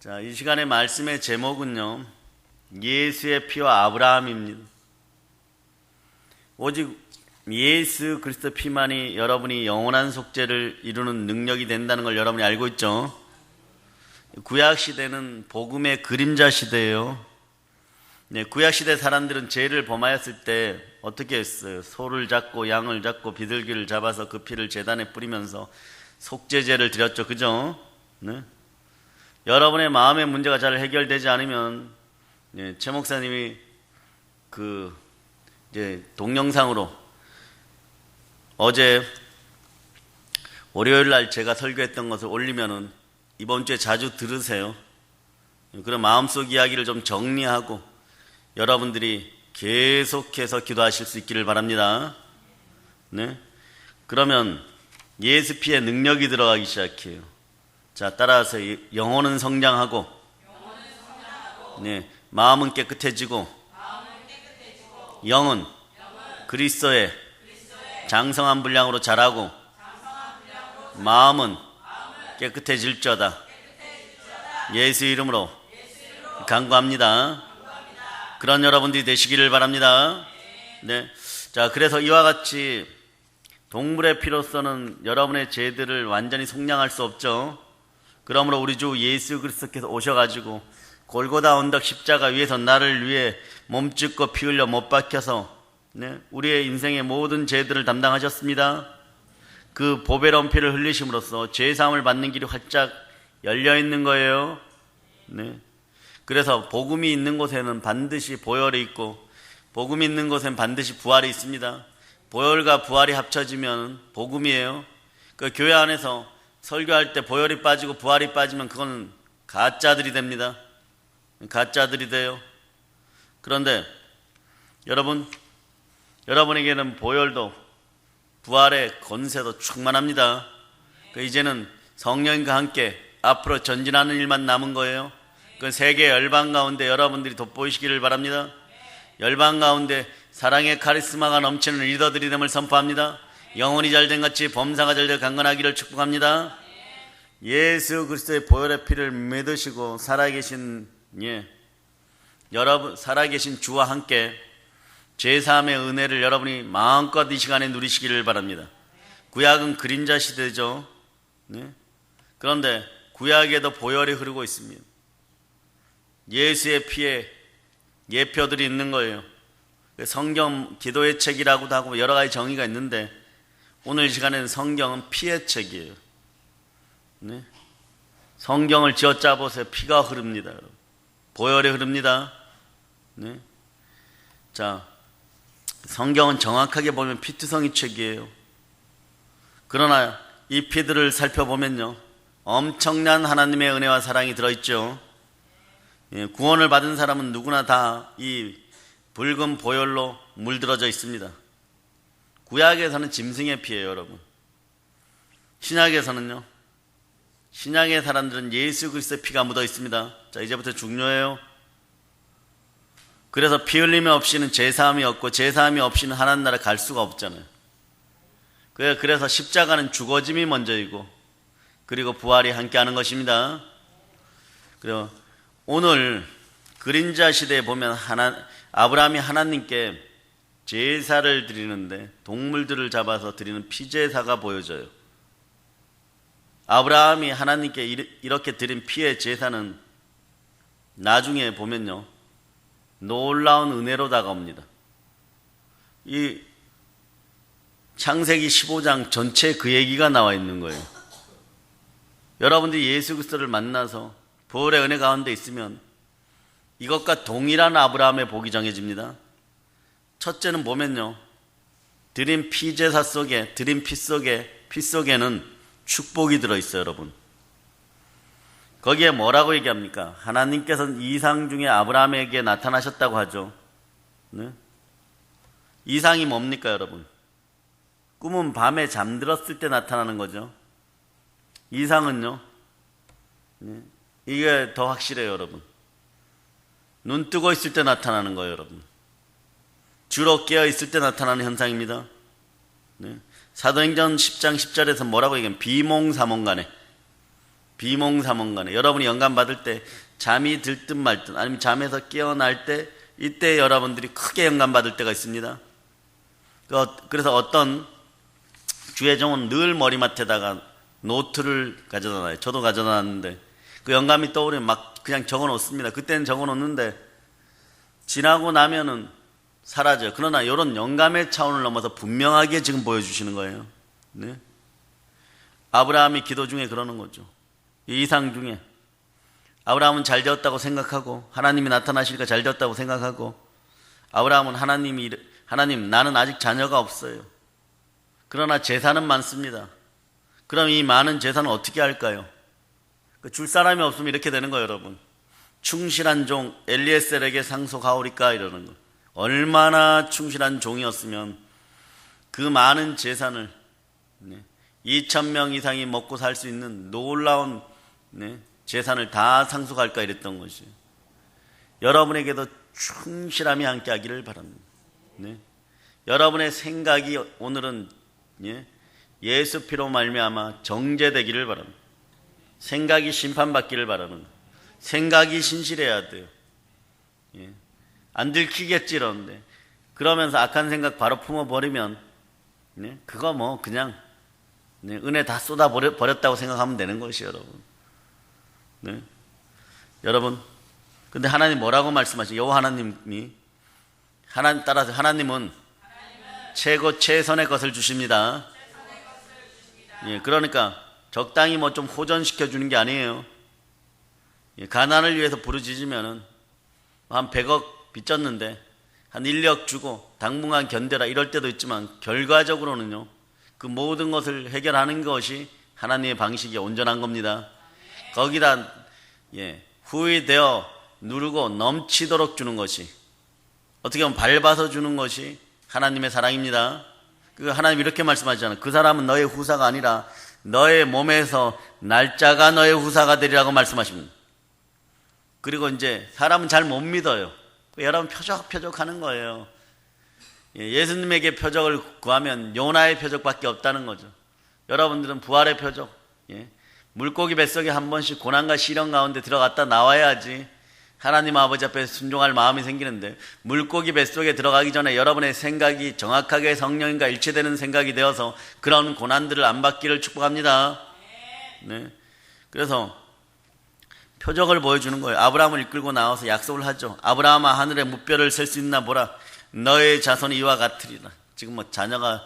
자, 이 시간의 말씀의 제목은요, 예수의 피와 아브라함입니다. 오직 예수 그리스도 피만이 여러분이 영원한 속죄를 이루는 능력이 된다는 걸 여러분이 알고 있죠? 구약 시대는 복음의 그림자 시대예요. 네, 구약 시대 사람들은 죄를 범하였을 때 어떻게 했어요? 소를 잡고 양을 잡고 비둘기를 잡아서 그 피를 제단에 뿌리면서 속죄제를 드렸죠. 그죠? 네? 여러분의 마음의 문제가 잘 해결되지 않으면 최 목사님이 이제 동영상으로 어제 월요일 날 제가 설교했던 것을 올리면은 이번 주에 자주 들으세요. 그런 마음속 이야기를 좀 정리하고 여러분들이 계속해서 기도하실 수 있기를 바랍니다. 네? 그러면 예수 피의 능력이 들어가기 시작해요. 자, 따라서 영혼은 성장하고, 네, 마음은 깨끗해지고, 영은 그리스도의 장성한 분량으로 자라고, 마음은 깨끗해질지어다. 예수 이름으로 간구합니다. 그런 여러분들이 되시기를 바랍니다. 네, 자, 그래서 이와 같이 동물의 피로서는 여러분의 죄들을 완전히 속량할 수 없죠. 그러므로 우리 주 예수 그리스도께서 오셔가지고 골고다 언덕 십자가 위에서 나를 위해 몸짓고 피 흘려 못 박혀서 우리의 인생의 모든 죄들을 담당하셨습니다. 그 보배로운 피를 흘리심으로써 죄사함을 받는 길이 활짝 열려있는 거예요. 네. 그래서 복음이 있는 곳에는 반드시 보혈이 있고 복음이 있는 곳에는 반드시 부활이 있습니다. 보혈과 부활이 합쳐지면 복음이에요. 그 교회 안에서 설교할 때 보혈이 빠지고 부활이 빠지면 그건 가짜들이 됩니다. 가짜들이 돼요. 그런데 여러분에게는 보혈도 부활의 권세도 충만합니다. 이제는 성령과 함께 앞으로 전진하는 일만 남은 거예요. 그 세계 열방 가운데 여러분들이 돋보이시기를 바랍니다. 열방 가운데 사랑의 카리스마가 넘치는 리더들이 됨을 선포합니다. 영혼이 잘된 같이 범사가 잘되어 강건하기를 축복합니다. 예수 그리스도의 보혈의 피를 믿으시고 살아계신 여러분 살아계신 주와 함께 죄사함의 은혜를 여러분이 마음껏 이 시간에 누리시기를 바랍니다. 구약은 그림자 시대죠. 그런데 구약에도 보혈이 흐르고 있습니다. 예수의 피에 예표들이 있는 거예요. 성경 기도의 책이라고도 하고 여러 가지 정의가 있는데 오늘 이 시간에는 성경은 피의 책이에요. 네? 성경을 쥐어짜 보세요. 피가 흐릅니다. 여러분. 보혈이 흐릅니다. 네? 자, 성경은 정확하게 보면 피투성이 책이에요. 그러나 이 피들을 살펴보면요, 엄청난 하나님의 은혜와 사랑이 들어있죠. 구원을 받은 사람은 누구나 다 이 붉은 보혈로 물들어져 있습니다. 구약에서는 짐승의 피예요, 여러분. 신약에서는요, 신약의 사람들은 예수 그리스도의 피가 묻어 있습니다. 자, 이제부터 중요해요. 그래서 피 흘림 없이는 제사함이 없고 제사함이 없이는 하나님 나라 갈 수가 없잖아요. 그래서 십자가는 죽어짐이 먼저이고 그리고 부활이 함께하는 것입니다. 그리고 오늘 그림자 시대에 보면 아브라함이 하나님께 제사를 드리는데 동물들을 잡아서 드리는 피제사가 보여져요. 아브라함이 하나님께 이렇게 드린 피의 제사는 나중에 보면요, 놀라운 은혜로 다가옵니다. 이 창세기 15장 전체에 그 얘기가 나와 있는 거예요. 여러분들이 예수 그리스도를 만나서 부활의 은혜 가운데 있으면 이것과 동일한 아브라함의 복이 정해집니다. 첫째는 보면요, 드린 피제사 속에, 드린 피 속에는 축복이 들어있어요, 여러분. 거기에 뭐라고 얘기합니까? 하나님께서는 이상 중에 아브라함에게 나타나셨다고 하죠. 네? 이상이 뭡니까, 여러분? 꿈은 밤에 잠들었을 때 나타나는 거죠. 이상은요, 이게 더 확실해요, 여러분. 눈 뜨고 있을 때 나타나는 거예요, 여러분. 주로 깨어 있을 때 나타나는 현상입니다. 네. 사도행전 10장 10절에서 뭐라고 얘기하면 비몽사몽간에 비몽사몽간에 여러분이 영감 받을 때 잠이 들 듯 말 듯 아니면 잠에서 깨어날 때 이때 여러분들이 크게 영감 받을 때가 있습니다. 그래서 어떤 주의종은 늘 머리맡에다가 노트를 가져다 놔요. 저도 가져다 놨는데 그 영감이 떠오르면 막 그냥 적어 놓습니다. 그때는 적어 놓는데 지나고 나면은 사라져요. 그러나 이런 영감의 차원을 넘어서 분명하게 지금 보여주시는 거예요. 네? 아브라함이 기도 중에 그러는 거죠. 이 이상 중에 아브라함은 잘 되었다고 생각하고 하나님이 나타나시니까 잘 되었다고 생각하고 아브라함은 하나님 나는 아직 자녀가 없어요. 그러나 재산은 많습니다. 그럼 이 많은 재산은 어떻게 할까요? 줄 사람이 없으면 이렇게 되는 거예요, 여러분. 충실한 종 엘리에셀에게 상속하오리까 이러는 거. 얼마나 충실한 종이었으면 그 많은 재산을 2,000명 이상이 먹고 살 수 있는 놀라운 재산을 다 상속할까 이랬던 것이에요. 여러분에게도 충실함이 함께하기를 바랍니다. 여러분의 생각이 오늘은 예수 피로 말미암아 정죄되기를 바랍니다. 생각이 심판받기를 바라는 거예요. 생각이 신실해야 돼요. 안 들키겠지 이러는데 그러면서 악한 생각 바로 품어버리면 그거 뭐 그냥 은혜 다 쏟아버렸다고 생각하면 되는 것이에요, 여러분. 여러분 근데 하나님 뭐라고 말씀하시죠? 여호와 하나님이 따라서 하나님은 최고 최선의 것을 주십니다. 그러니까 적당히 뭐 좀 호전시켜 주는 게 아니에요. 가난을 위해서 부르짖으면은 한 100억 빚졌는데 한 1억 주고 당분간 견뎌라 이럴 때도 있지만 결과적으로는요 그 모든 것을 해결하는 것이 하나님의 방식이 온전한 겁니다. 거기다 후회되어 누르고 넘치도록 주는 것이 어떻게 보면 밟아서 주는 것이 하나님의 사랑입니다. 하나님 이렇게 말씀하시잖아요. 그 사람은 너의 후사가 아니라 너의 몸에서 날짜가 너의 후사가 되리라고 말씀하십니다. 그리고 이제 사람은 잘 못 믿어요. 여러분 표적 하는 거예요. 예수님에게 표적을 구하면 요나의 표적밖에 없다는 거죠. 여러분들은 부활의 표적, 물고기 뱃속에 한 번씩 고난과 시련 가운데 들어갔다 나와야지 하나님 아버지 앞에 순종할 마음이 생기는데 물고기 뱃속에 들어가기 전에 여러분의 생각이 정확하게 성령님과 일치되는 생각이 되어서 그런 고난들을 안 받기를 축복합니다. 그래서 표적을 보여주는 거예요. 아브라함을 이끌고 나와서 약속을 하죠. 아브라함아 하늘의 무뼈를 셀 수 있나 보라. 너의 자손이 이와 같으리라. 지금 뭐 자녀가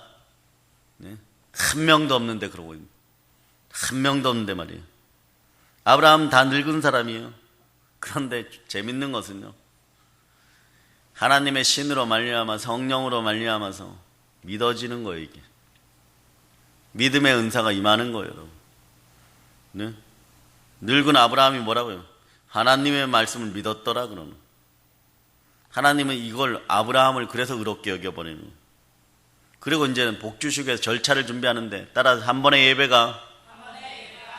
한 명도 없는데 그러고 있는 한 명도 없는데 말이에요. 아브라함 다 늙은 사람이에요. 그런데 재밌는 것은요. 하나님의 신으로 말미암아 성령으로 말미암아서 믿어지는 거예요. 이게 믿음의 은사가 임하는 거예요. 여러분. 늙은 아브라함이 뭐라고요? 하나님의 말씀을 믿었더라 그러는. 하나님은 이걸 아브라함을 그래서 의롭게 여겨버리는 거예요. 그리고 이제는 복주시기 위해서 절차를 준비하는데 따라서 한 번의 예배가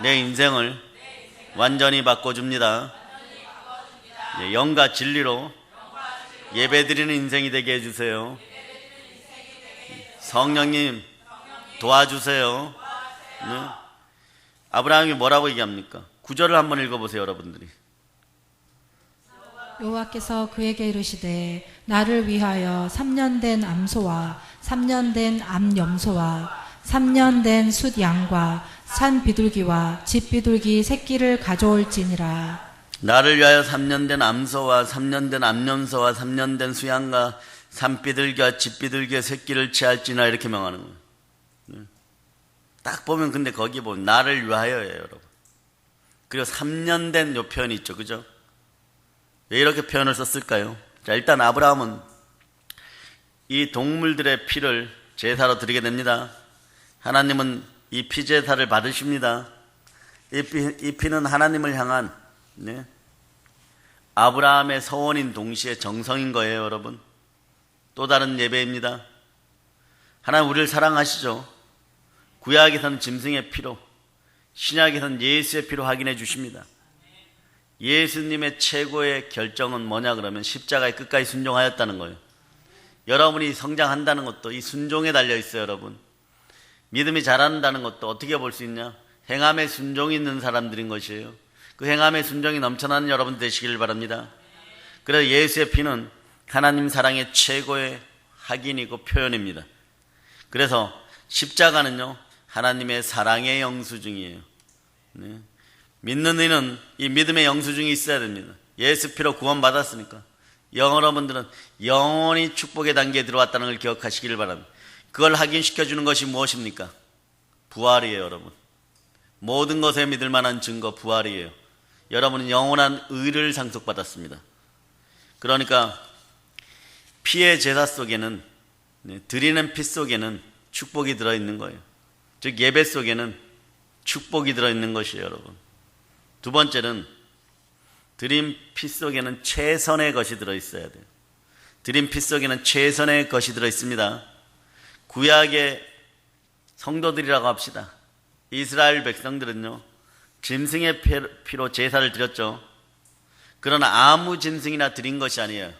내 인생을 완전히 바꿔줍니다. 영과 진리로 예배드리는 인생이 되게 해주세요. 성령님 도와주세요. 아브라함이 뭐라고 얘기합니까? 9절을 한번 읽어보세요, 여러분들이. 여호와께서 그에게 이르시되 나를 위하여 3년 된 암소와 3년 된 암염소와 3년 된 숫양과 산 비둘기와 집 비둘기 새끼를 가져올지니라. 나를 위하여 3년 된 암소와 3년 된 암염소와 3년 된 수양과 산 비둘기와 집 비둘기의 새끼를 취할지나 이렇게 명하는 거예요. 딱 보면 근데 거기 보면 나를 위하여예요, 여러분. 그리고 3년 된 요 표현이 있죠, 그죠? 왜 이렇게 표현을 썼을까요? 자, 일단 아브라함은 이 동물들의 피를 제사로 드리게 됩니다. 하나님은 이 피 제사를 받으십니다. 이 피는 하나님을 향한 아브라함의 서원인 동시에 정성인 거예요, 여러분. 또 다른 예배입니다. 하나님 우리를 사랑하시죠. 구약에서는 짐승의 피로, 신약에서는 예수의 피로 확인해 주십니다. 예수님의 최고의 결정은 뭐냐 그러면 십자가에 끝까지 순종하였다는 거예요. 여러분이 성장한다는 것도 이 순종에 달려 있어요, 여러분. 믿음이 자란다는 것도 어떻게 볼 수 있냐? 행함에 순종이 있는 사람들인 것이에요. 그 행함에 순종이 넘쳐나는 여러분 되시길 바랍니다. 그래서 예수의 피는 하나님 사랑의 최고의 확인이고 표현입니다. 그래서 십자가는요, 하나님의 사랑의 영수증이에요. 네. 믿는 이는 이 믿음의 영수증이 있어야 됩니다. 예수 피로 구원받았으니까 여러분들은 영원히 축복의 단계에 들어왔다는 걸 기억하시길 바랍니다. 그걸 확인시켜주는 것이 무엇입니까? 부활이에요. 여러분, 모든 것에 믿을 만한 증거 부활이에요. 여러분은 영원한 의를 상속받았습니다. 그러니까 피의 제사 속에는, 드리는 피 속에는 축복이 들어있는 거예요. 즉 예배 속에는 축복이 들어있는 것이에요. 여러분, 두 번째는 드린 피 속에는 최선의 것이 들어있어야 돼요. 드린 피 속에는 최선의 것이 들어있습니다. 구약의 성도들이라고 합시다. 이스라엘 백성들은요, 짐승의 피로 제사를 드렸죠. 그러나 아무 짐승이나 드린 것이 아니에요.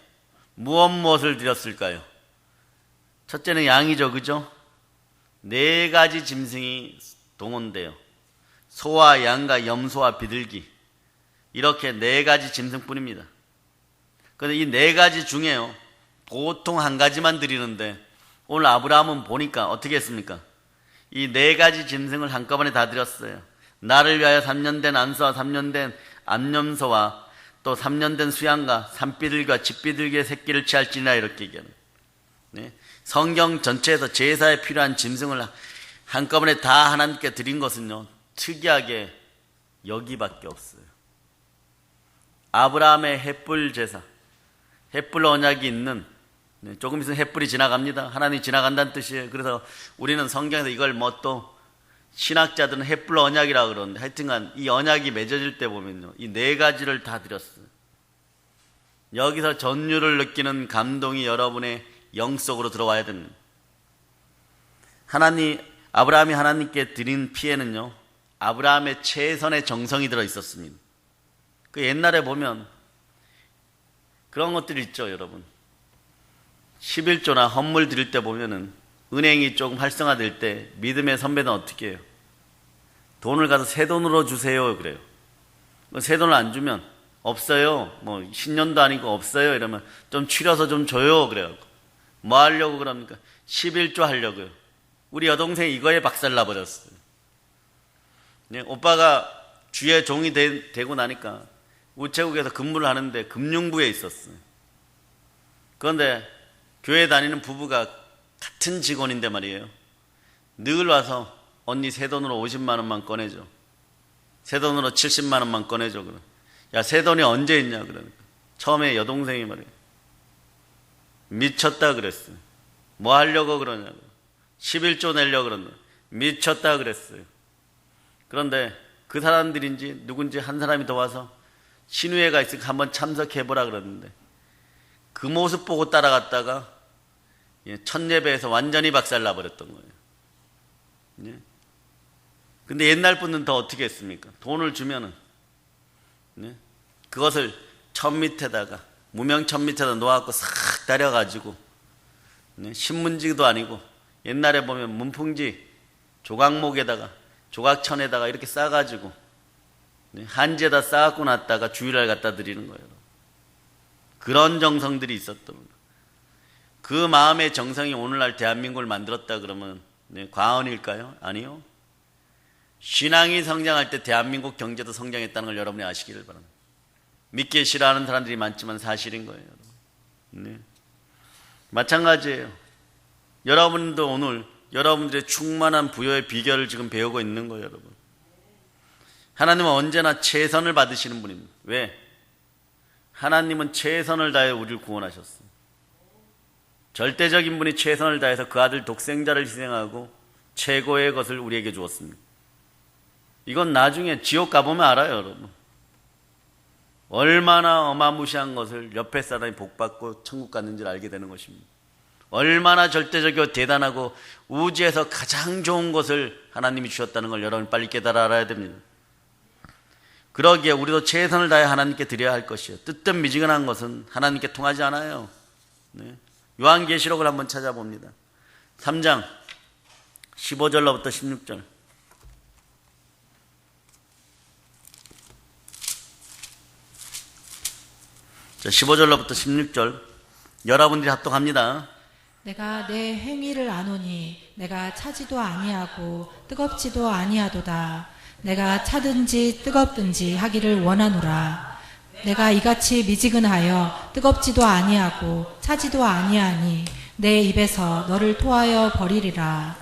무엇을 드렸을까요? 첫째는 양이죠, 그죠? 4가지 짐승이 동원돼요. 소와 양과 염소와 비둘기, 이렇게 4가지 짐승뿐입니다. 그런데 이 4가지 중에요, 보통 한 가지만 드리는데 오늘 아브라함은 보니까 어떻게 했습니까? 이 4가지 짐승을 한꺼번에 다 드렸어요. 나를 위하여 3년 된 암소와 3년 된 암염소와 또 3년 된 수양과 산비둘기와 집비둘기의 새끼를 취할지니라, 이렇게 얘기하는. 네? 성경 전체에서 제사에 필요한 짐승을 한꺼번에 다 하나님께 드린 것은요, 특이하게 여기밖에 없어요. 아브라함의 햇불 제사, 햇불 언약이 있는, 조금 있으면 햇불이 지나갑니다. 하나님이 지나간다는 뜻이에요. 그래서 우리는 성경에서 이걸 또 신학자들은 햇불 언약이라고 그러는데, 하여튼간 이 언약이 맺어질 때 보면요, 이 4가지를 다 드렸어요. 여기서 전율을 느끼는 감동이 여러분의 영 속으로 들어와야 됩니다. 아브라함이 하나님께 드린 피에는요, 아브라함의 최선의 정성이 들어 있었습니다. 그 옛날에 보면 그런 것들이 있죠, 여러분. 11조나 헌물 드릴 때 보면은 은행이 조금 활성화될 때 믿음의 선배는 어떻게 해요? 돈을 가서 새 돈으로 주세요, 그래요. 새 돈을 안 주면 없어요. 신년도 아니고 없어요. 이러면 좀 추려서 좀 줘요, 그래요. 뭐 하려고 그럽니까? 11조 하려고요. 우리 여동생이 이거에 박살나 버렸어요. 네, 오빠가 주의 종이 되고 나니까 우체국에서 근무를 하는데 금융부에 있었어요. 그런데 교회 다니는 부부가 같은 직원인데 말이에요, 늘 와서 언니 새 돈으로 50만 원만 꺼내줘, 새 돈으로 70만 원만 꺼내줘. 그래. 야, 새 돈이 언제 있냐 그러니까 처음에 여동생이 말이에요, 미쳤다 그랬어요. 뭐 하려고 그러냐고, 11조 내려고 그러는데 미쳤다 그랬어요. 그런데 그 사람들인지 누군지 한 사람이 더 와서 신우회가 있으니까 한번 참석해보라 그러는데 그 모습 보고 따라갔다가 첫 예배에서 완전히 박살나 버렸던 거예요. 근데 옛날 분은 더 어떻게 했습니까? 돈을 주면은 그것을 천 밑에다가, 무명천 밑에다 놓아갖고 싹 다려가지고, 신문지도 아니고 옛날에 보면 문풍지 조각목에다가, 조각천에다가 이렇게 싸가지고 한지에다 싸갖고 놨다가 주일날 갖다 드리는 거예요. 그런 정성들이 있었던 거예요. 그 마음의 정성이 오늘날 대한민국을 만들었다 그러면 과언일까요? 아니요. 신앙이 성장할 때 대한민국 경제도 성장했다는 걸 여러분이 아시기를 바랍니다. 믿기 싫어하는 사람들이 많지만 사실인 거예요. 네. 마찬가지예요. 여러분도 오늘 여러분들의 충만한 부여의 비결을 지금 배우고 있는 거예요, 여러분. 하나님은 언제나 최선을 받으시는 분입니다. 왜? 하나님은 최선을 다해 우리를 구원하셨어요. 절대적인 분이 최선을 다해서 그 아들 독생자를 희생하고 최고의 것을 우리에게 주었습니다. 이건 나중에 지옥 가보면 알아요, 여러분. 얼마나 어마무시한 것을 옆에 사람이 복받고 천국 갔는지를 알게 되는 것입니다. 얼마나 절대적이고 대단하고 우주에서 가장 좋은 것을 하나님이 주셨다는 걸 여러분 빨리 깨달아 알아야 됩니다. 그러기에 우리도 최선을 다해 하나님께 드려야 할 것이에요. 뜨뜻미지근한 것은 하나님께 통하지 않아요. 요한계시록을 한번 찾아봅니다. 3장 15절로부터 16절. 자, 15절로부터 16절 여러분들이 합독합니다. 내가 내 행위를 아노니 내가 차지도 아니하고 뜨겁지도 아니하도다. 내가 차든지 뜨겁든지 하기를 원하노라. 내가 이같이 미지근하여 뜨겁지도 아니하고 차지도 아니하니 내 입에서 너를 토하여 버리리라.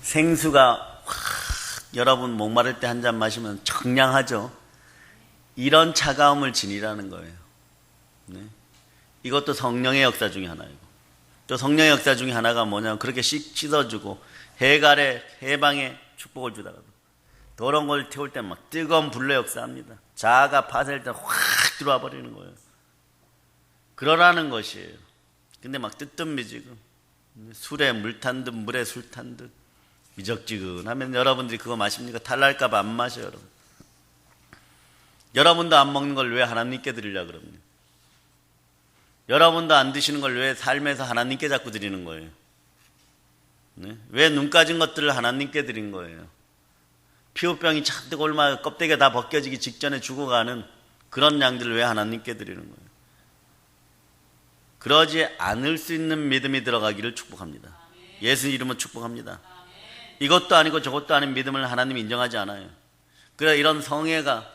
생수가 확 여러분 목마를 때 한 잔 마시면 청량하죠. 이런 차가움을 지니라는 거예요. 네. 이것도 성령의 역사 중에 하나이고, 또 성령의 역사 중에 하나가 뭐냐면 그렇게 씻어주고 해갈에 해방에 축복을 주다가도 더러운 걸 태울 때 막 뜨거운 불로 역사합니다. 자아가 파쇄할 때 확 들어와 버리는 거예요. 그러라는 것이에요. 근데 막 뜨뜻미지근 술에 물 탄 듯 물에 술 탄 듯 미적지근하면 여러분들이 그거 마십니까? 탈날까 봐 안 마셔요. 여러분. 여러분도 안 먹는 걸 왜 하나님께 드리려고 그럽니까? 여러분도 안 드시는 걸 왜 삶에서 하나님께 자꾸 드리는 거예요? 네? 왜 눈 까진 것들을 하나님께 드린 거예요? 피부병이 잔뜩 얼마 껍데기가 다 벗겨지기 직전에 죽어가는 그런 양들을 왜 하나님께 드리는 거예요? 그러지 않을 수 있는 믿음이 들어가기를 축복합니다. 예수 이름으로 축복합니다. 이것도 아니고 저것도 아닌 믿음을 하나님이 인정하지 않아요. 그래 이런 성회가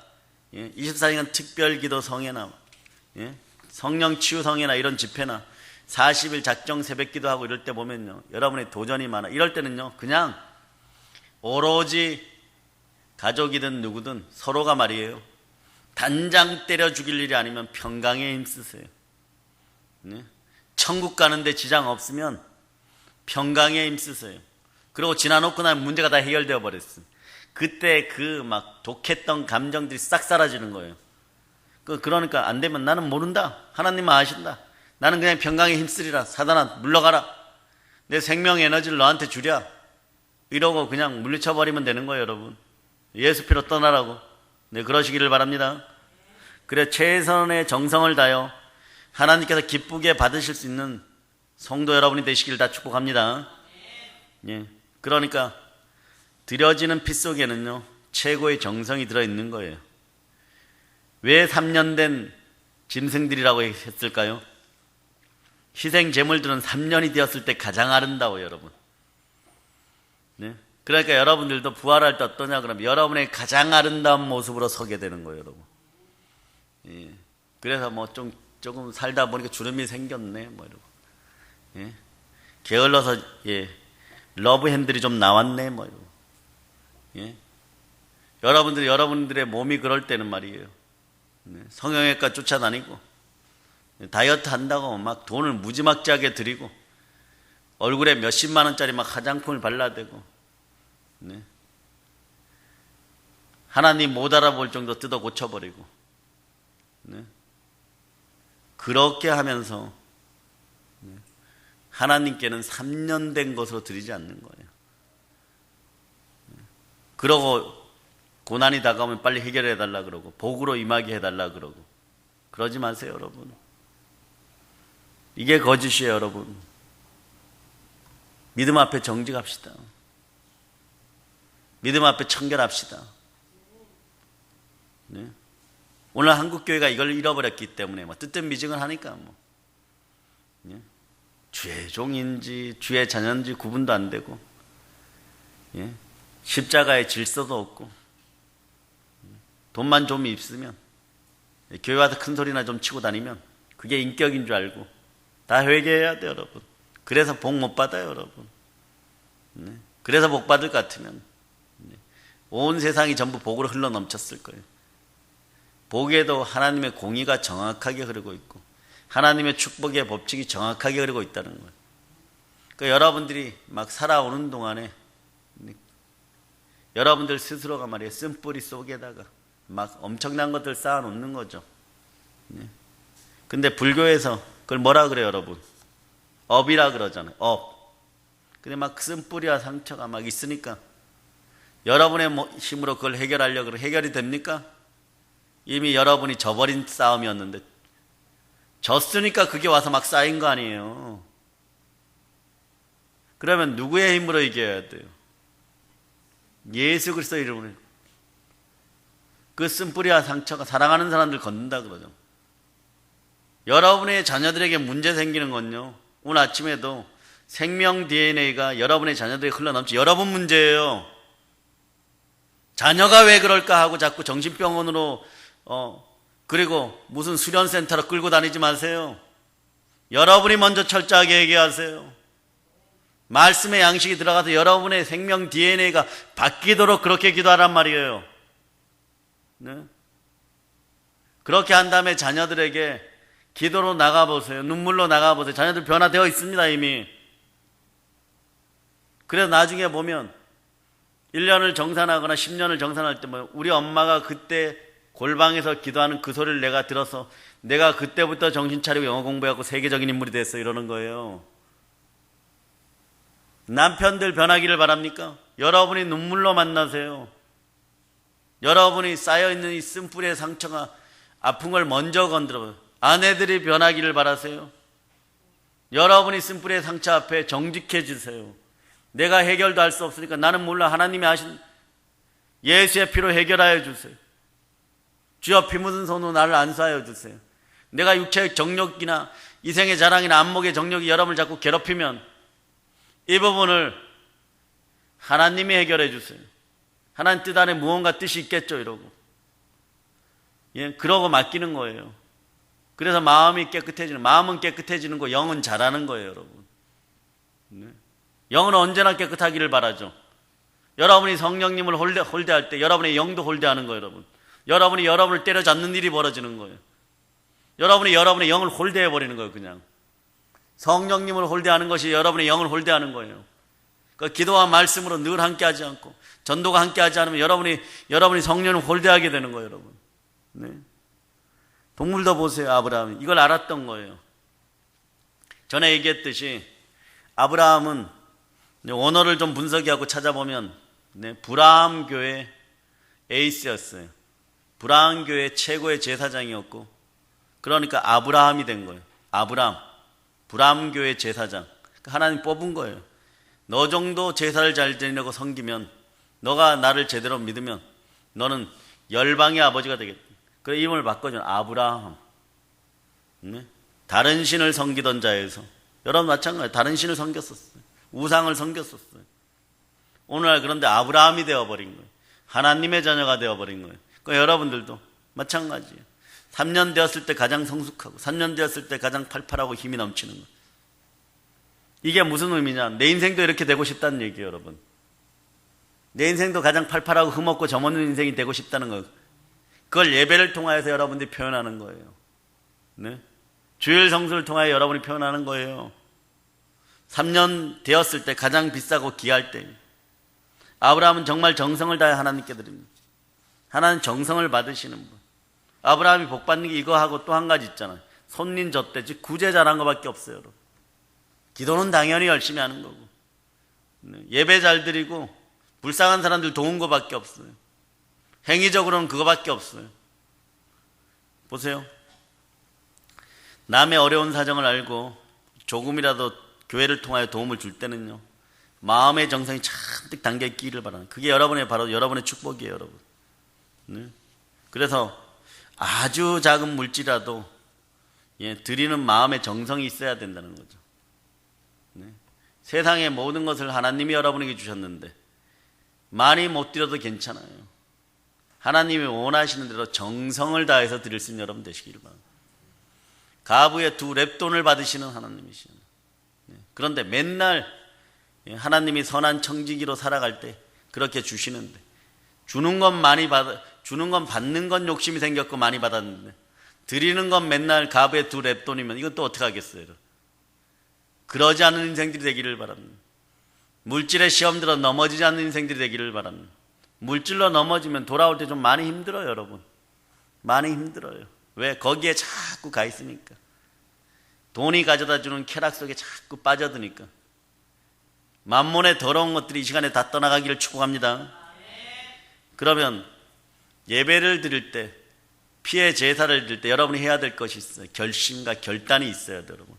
24시간 특별기도 성회나 성령 치유 성회나 이런 집회나 40일 작정 새벽기도 하고 이럴 때 보면요, 여러분의 도전이 많아. 이럴 때는요 그냥 오로지 가족이든 누구든 서로가 말이에요, 단장 때려 죽일 일이 아니면 평강에 힘쓰세요. 네? 천국 가는데 지장 없으면 평강에 힘쓰세요. 그리고 지나놓고 나면 문제가 다 해결되어 버렸어요. 그때 그 막 독했던 감정들이 싹 사라지는 거예요. 그러니까 안 되면 나는 모른다, 하나님은 아신다, 나는 그냥 평강에 힘쓰리라, 사단아 물러가라, 내 생명 에너지를 너한테 주랴, 이러고 그냥 물리쳐버리면 되는 거예요. 여러분, 예수 피로 떠나라고. 네, 그러시기를 바랍니다. 그래 최선의 정성을 다하여 하나님께서 기쁘게 받으실 수 있는 성도 여러분이 되시기를 다 축복합니다. 예, 그러니까 드려지는 피 속에는요 최고의 정성이 들어있는 거예요. 왜 3년 된 짐승들이라고 했을까요? 희생 제물들은 3년이 되었을 때 가장 아름다워요, 여러분. 네? 그러니까 여러분들도 부활할 때 어떠냐 그러면 여러분의 가장 아름다운 모습으로 서게 되는 거예요, 여러분. 예. 그래서 뭐 조금 살다 보니까 주름이 생겼네, 뭐 이러고. 예. 게을러서 러브 핸들이 좀 나왔네, 뭐 이러고. 예. 여러분들의 몸이 그럴 때는 말이에요, 성형외과 쫓아다니고 다이어트 한다고 막 돈을 무지막지하게 들이고 얼굴에 몇십만 원짜리 막 화장품을 발라대고 하나님 못 알아볼 정도 뜯어 고쳐버리고 그렇게 하면서 하나님께는 3년 된 것으로 드리지 않는 거예요. 그러고 고난이 다가오면 빨리 해결해달라 그러고 복으로 임하게 해달라 그러고 그러지 마세요, 여러분. 이게 거짓이에요, 여러분. 믿음 앞에 정직합시다. 믿음 앞에 청결합시다. 네? 오늘 한국교회가 이걸 잃어버렸기 때문에 뭐 뜨뜻미지근 하니까 뭐 네? 주의 종인지 주의 자녀인지 구분도 안 되고 예? 십자가의 질서도 없고 돈만 좀 있으면 교회 와서 큰 소리나 좀 치고 다니면 그게 인격인 줄 알고 다 회개해야 돼요, 여러분. 그래서 복 못 받아요, 여러분. 네. 그래서 복 받을 것 같으면 온 세상이 전부 복으로 흘러 넘쳤을 거예요. 복에도 하나님의 공의가 정확하게 흐르고 있고 하나님의 축복의 법칙이 정확하게 흐르고 있다는 거예요. 그러니까 여러분들이 막 살아오는 동안에 여러분들 스스로가 말이에요, 쓴뿌리 속에다가 막 엄청난 것들 쌓아놓는 거죠. 근데 불교에서 그걸 뭐라 그래요, 여러분? 업이라 그러잖아요. 업. 근데 막 쓴뿌리와 상처가 막 있으니까 여러분의 힘으로 그걸 해결하려고 그러면 해결이 됩니까? 이미 여러분이 져버린 싸움이었는데 졌으니까 그게 와서 막 쌓인 거 아니에요. 그러면 누구의 힘으로 이겨야 돼요? 예수 그리스도 이름으로. 그 쓴뿌리와 상처가 사랑하는 사람들 걷는다 그러죠. 여러분의 자녀들에게 문제 생기는 건요, 오늘 아침에도 생명 DNA가 여러분의 자녀들에게 흘러넘치 여러분 문제예요. 자녀가 왜 그럴까 하고 자꾸 정신병원으로 그리고 무슨 수련센터로 끌고 다니지 마세요. 여러분이 먼저 철저하게 얘기하세요. 말씀의 양식이 들어가서 여러분의 생명 DNA가 바뀌도록 그렇게 기도하란 말이에요. 네? 그렇게 한 다음에 자녀들에게 기도로 나가보세요. 눈물로 나가보세요. 자녀들 변화되어 있습니다, 이미. 그래서 나중에 보면 1년을 정산하거나 10년을 정산할 때 우리 엄마가 그때 골방에서 기도하는 그 소리를 내가 들어서 내가 그때부터 정신 차리고 영어 공부하고 세계적인 인물이 됐어, 이러는 거예요. 남편들 변하기를 바랍니까? 여러분이 눈물로 만나세요. 여러분이 쌓여있는 이 쓴뿌리의 상처가 아픈 걸 먼저 건드려요. 아내들이 변하기를 바라세요. 여러분이 쓴뿌리의 상처 앞에 정직해지세요. 내가 해결도 할 수 없으니까 나는 몰라, 하나님이 하신 예수의 피로 해결하여 주세요. 주여 피 묻은 손으로 나를 안수하여 주세요. 내가 육체의 정욕이나 이생의 자랑이나 안목의 정욕이 여러분을 자꾸 괴롭히면 이 부분을 하나님이 해결해 주세요. 하나님 뜻 안에 무언가 뜻이 있겠죠, 이러고. 예, 그러고 맡기는 거예요. 그래서 마음은 깨끗해지는 거, 영은 잘하는 거예요, 여러분. 네. 영은 언제나 깨끗하기를 바라죠. 여러분이 성령님을 홀대할 때 여러분의 영도 홀대하는 거예요, 여러분. 여러분이 여러분을 때려잡는 일이 벌어지는 거예요. 여러분이 여러분의 영을 홀대해버리는 거예요, 그냥. 성령님을 홀대하는 것이 여러분의 영을 홀대하는 거예요. 그 기도와 말씀으로 늘 함께하지 않고 전도가 함께하지 않으면 여러분이 성령을 홀대하게 되는 거예요, 여러분. 네. 동물도 보세요, 아브라함이. 이걸 알았던 거예요. 전에 얘기했듯이 아브라함은 원어를 좀 분석하고 찾아보면 브라함 교회 에이스였어요. 브라함 교회 최고의 제사장이었고, 그러니까 아브라함이 된 거예요. 브라함 교회 제사장. 하나님 뽑은 거예요. 너 정도 제사를 잘 지내고 섬기면, 너가 나를 제대로 믿으면 너는 열방의 아버지가 되겠다. 그래서 이름을 바꿔준 아브라함. 네? 다른 신을 섬기던 자에서, 여러분 마찬가지예요. 다른 신을 섬겼었어요. 우상을 섬겼었어요. 오늘날 그런데 아브라함이 되어버린 거예요. 하나님의 자녀가 되어버린 거예요. 그러니까 여러분들도 마찬가지예요. 3년 되었을 때 가장 성숙하고 3년 되었을 때 가장 팔팔하고 힘이 넘치는 거예요. 이게 무슨 의미냐? 내 인생도 이렇게 되고 싶다는 얘기예요, 여러분. 내 인생도 가장 팔팔하고 흠없고 점없는 인생이 되고 싶다는 거예요. 그걸 예배를 통하여서 여러분들이 표현하는 거예요. 네? 주일 성수를 통하여 여러분이 표현하는 거예요. 3년 되었을 때 가장 비싸고 귀할 때. 아브라함은 정말 정성을 다해 하나님께 드립니다. 하나님 정성을 받으시는 분. 아브라함이 복 받는 게 이거하고 또 한 가지 있잖아요. 손님 젖대, 즉 구제 잘한 것밖에 없어요, 여러분. 기도는 당연히 열심히 하는 거고, 예배 잘 드리고 불쌍한 사람들 도운 것밖에 없어요. 행위적으로는 그거밖에 없어요. 보세요. 남의 어려운 사정을 알고 조금이라도 교회를 통하여 도움을 줄 때는요, 마음의 정성이 잔뜩 담겨 있기를 바라는, 그게 바로 여러분의 축복이에요, 여러분. 네? 그래서 아주 작은 물질이라도 드리는 마음의 정성이 있어야 된다는 거죠. 네? 세상의 모든 것을 하나님이 여러분에게 주셨는데 많이 못 드려도 괜찮아요. 하나님이 원하시는 대로 정성을 다해서 드릴 수 있는 여러분 되시기를 바랍니다. 가부의 2 렙돈을 받으시는 하나님이시죠. 그런데 맨날 하나님이 선한 청지기로 살아갈 때 그렇게 주시는데, 주는 건 받는 건 욕심이 생겼고 많이 받았는데, 드리는 건 맨날 가부의 2 렙돈이면 이건 또 어떻게 하겠어요? 그러지 않는 인생들이 되기를 바랍니다. 물질의 시험 들어 넘어지지 않는 인생들이 되기를 바랍니다. 물질로 넘어지면 돌아올 때 좀 많이 힘들어요, 여러분. 많이 힘들어요. 왜? 거기에 자꾸 가 있으니까. 돈이 가져다 주는 쾌락 속에 자꾸 빠져드니까. 만몬의 더러운 것들이 이 시간에 다 떠나가기를 축복합니다. 그러면 예배를 드릴 때, 피의 제사를 드릴 때 여러분이 해야 될 것이 있어요. 결심과 결단이 있어야 돼요, 여러분.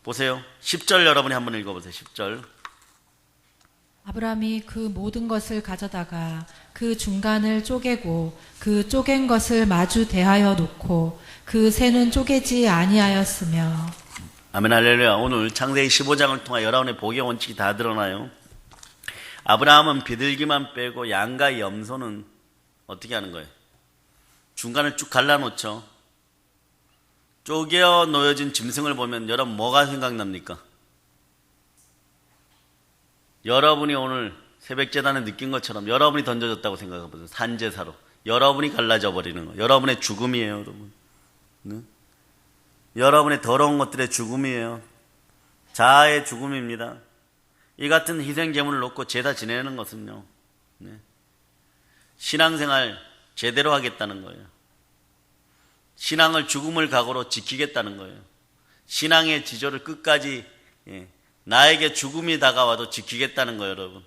보세요. 10절 여러분이 한번 읽어보세요. 10절. 아브라함이 그 모든 것을 가져다가 그 중간을 쪼개고 그 쪼갠 것을 마주 대하여 놓고 그 새는 쪼개지 아니하였으며. 아멘 할렐루야. 오늘 창세기 15장을 통해 여러분의 복의 원칙이 다 드러나요. 아브라함은 비둘기만 빼고 양과 염소는 어떻게 하는 거예요? 중간을 쭉 갈라놓죠. 쪼개어 놓여진 짐승을 보면 여러분 뭐가 생각납니까? 여러분이 오늘 새벽재단에 느낀 것처럼 여러분이 던져졌다고 생각해보세요. 산제사로. 여러분이 갈라져 버리는 거. 여러분의 죽음이에요, 여러분. 네? 여러분의 더러운 것들의 죽음이에요. 자아의 죽음입니다. 이 같은 희생제물을 놓고 제사 지내는 것은요, 네. 신앙생활 제대로 하겠다는 거예요. 신앙을 죽음을 각오로 지키겠다는 거예요. 신앙의 지조를 끝까지, 나에게 죽음이 다가와도 지키겠다는 거예요, 여러분.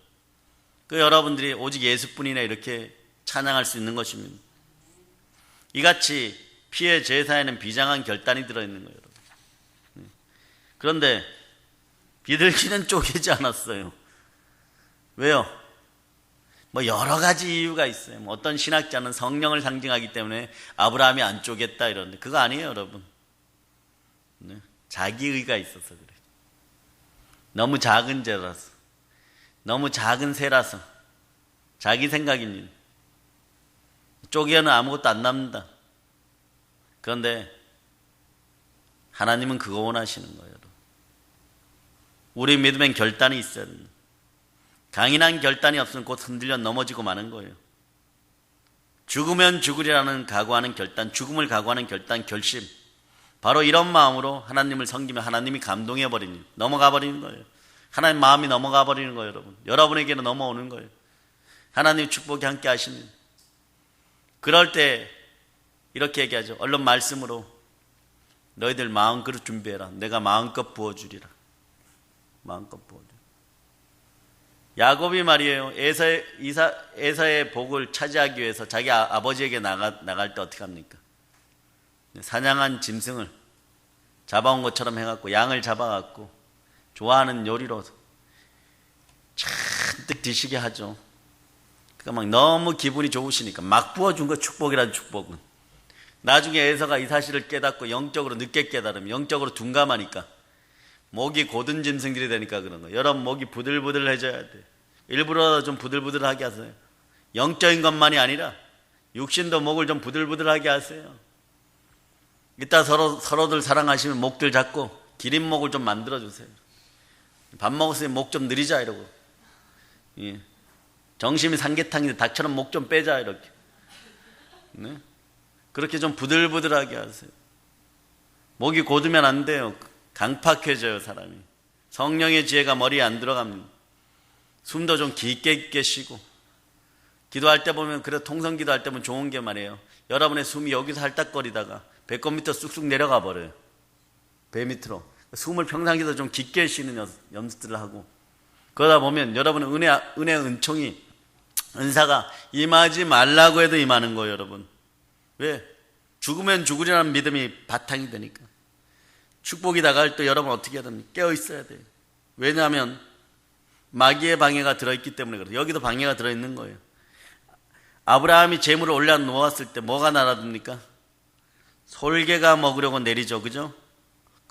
그 여러분들이 오직 예수뿐이나 이렇게 찬양할 수 있는 것입니다. 이같이 피의 제사에는 비장한 결단이 들어있는 거예요, 여러분. 그런데 비둘기는 쪼개지 않았어요. 왜요? 뭐 여러 가지 이유가 있어요. 뭐 어떤 신학자는 성령을 상징하기 때문에 아브라함이 안 쪼갰다 이러는데 그거 아니에요, 여러분. 네. 자기의가 있어서 그래요. 너무 작은 죄라서, 너무 작은 새라서, 자기 생각입니다. 쪼개는 아무것도 안 남는다. 그런데 하나님은 그거 원하시는 거예요, 여러분. 우리 믿음엔 결단이 있어야 됩니다. 강인한 결단이 없으면 곧 흔들려 넘어지고 마는 거예요. 죽으면 죽으리라는 각오하는 결단, 죽음을 각오하는 결단, 결심. 바로 이런 마음으로 하나님을 섬기면 하나님이 감동해버리니 넘어가 버리는 거예요. 하나님 마음이 넘어가 버리는 거예요, 여러분. 여러분에게는 넘어오는 거예요. 하나님 축복이 함께 하시면. 그럴 때 이렇게 얘기하죠. 얼른 말씀으로 너희들 마음그릇 준비해라. 내가 마음껏 부어주리라. 마음껏 부어주리라. 야곱이 말이에요. 에서의 복을 차지하기 위해서 자기 아버지에게 나갈 때 어떻게 합니까? 사냥한 짐승을 잡아온 것처럼 해갖고 양을 잡아갖고 좋아하는 요리로 잔뜩 드시게 하죠. 그러니까 막 너무 기분이 좋으시니까 막 부어준 거 축복이라는 축복은. 나중에 에서가 이 사실을 깨닫고 영적으로 늦게 깨달으면 영적으로 둔감하니까 목이 고든 짐승들이 되니까 그런 거예요. 여러분 목이 부들부들해져야 돼. 일부러 좀 부들부들하게 하세요. 영적인 것만이 아니라 육신도 목을 좀 부들부들하게 하세요. 이따 서로들 사랑하시면 목들 잡고 기린 목을 좀 만들어주세요. 밥 먹었으니 목 좀 느리자 이러고. 예. 정심이 삼계탕인데 닭처럼 목 좀 빼자 이렇게. 네? 그렇게 좀 부들부들하게 하세요. 목이 곧으면 안 돼요. 강팍해져요, 사람이. 성령의 지혜가 머리에 안 들어갑니다. 숨도 좀 깊게 쉬고. 기도할 때 보면, 그래, 통성 기도할 때 보면 좋은 게 말이에요. 여러분의 숨이 여기서 할딱거리다가 배꼽 밑으로 쑥쑥 내려가 버려요. 배 밑으로. 숨을 평상시에도 좀 깊게 쉬는 연습들을 하고. 그러다 보면 여러분은 은총이, 은사가 임하지 말라고 해도 임하는 거예요, 여러분. 왜? 죽으면 죽으리라는 믿음이 바탕이 되니까. 축복이 다가올 때 여러분 어떻게 해야 됩니까? 깨어 있어야 돼요. 왜냐하면 마귀의 방해가 들어있기 때문에 그래요. 여기도 방해가 들어있는 거예요. 아브라함이 재물을 올려놓았을 때 뭐가 날아듭니까? 솔개가 먹으려고 내리죠, 그죠?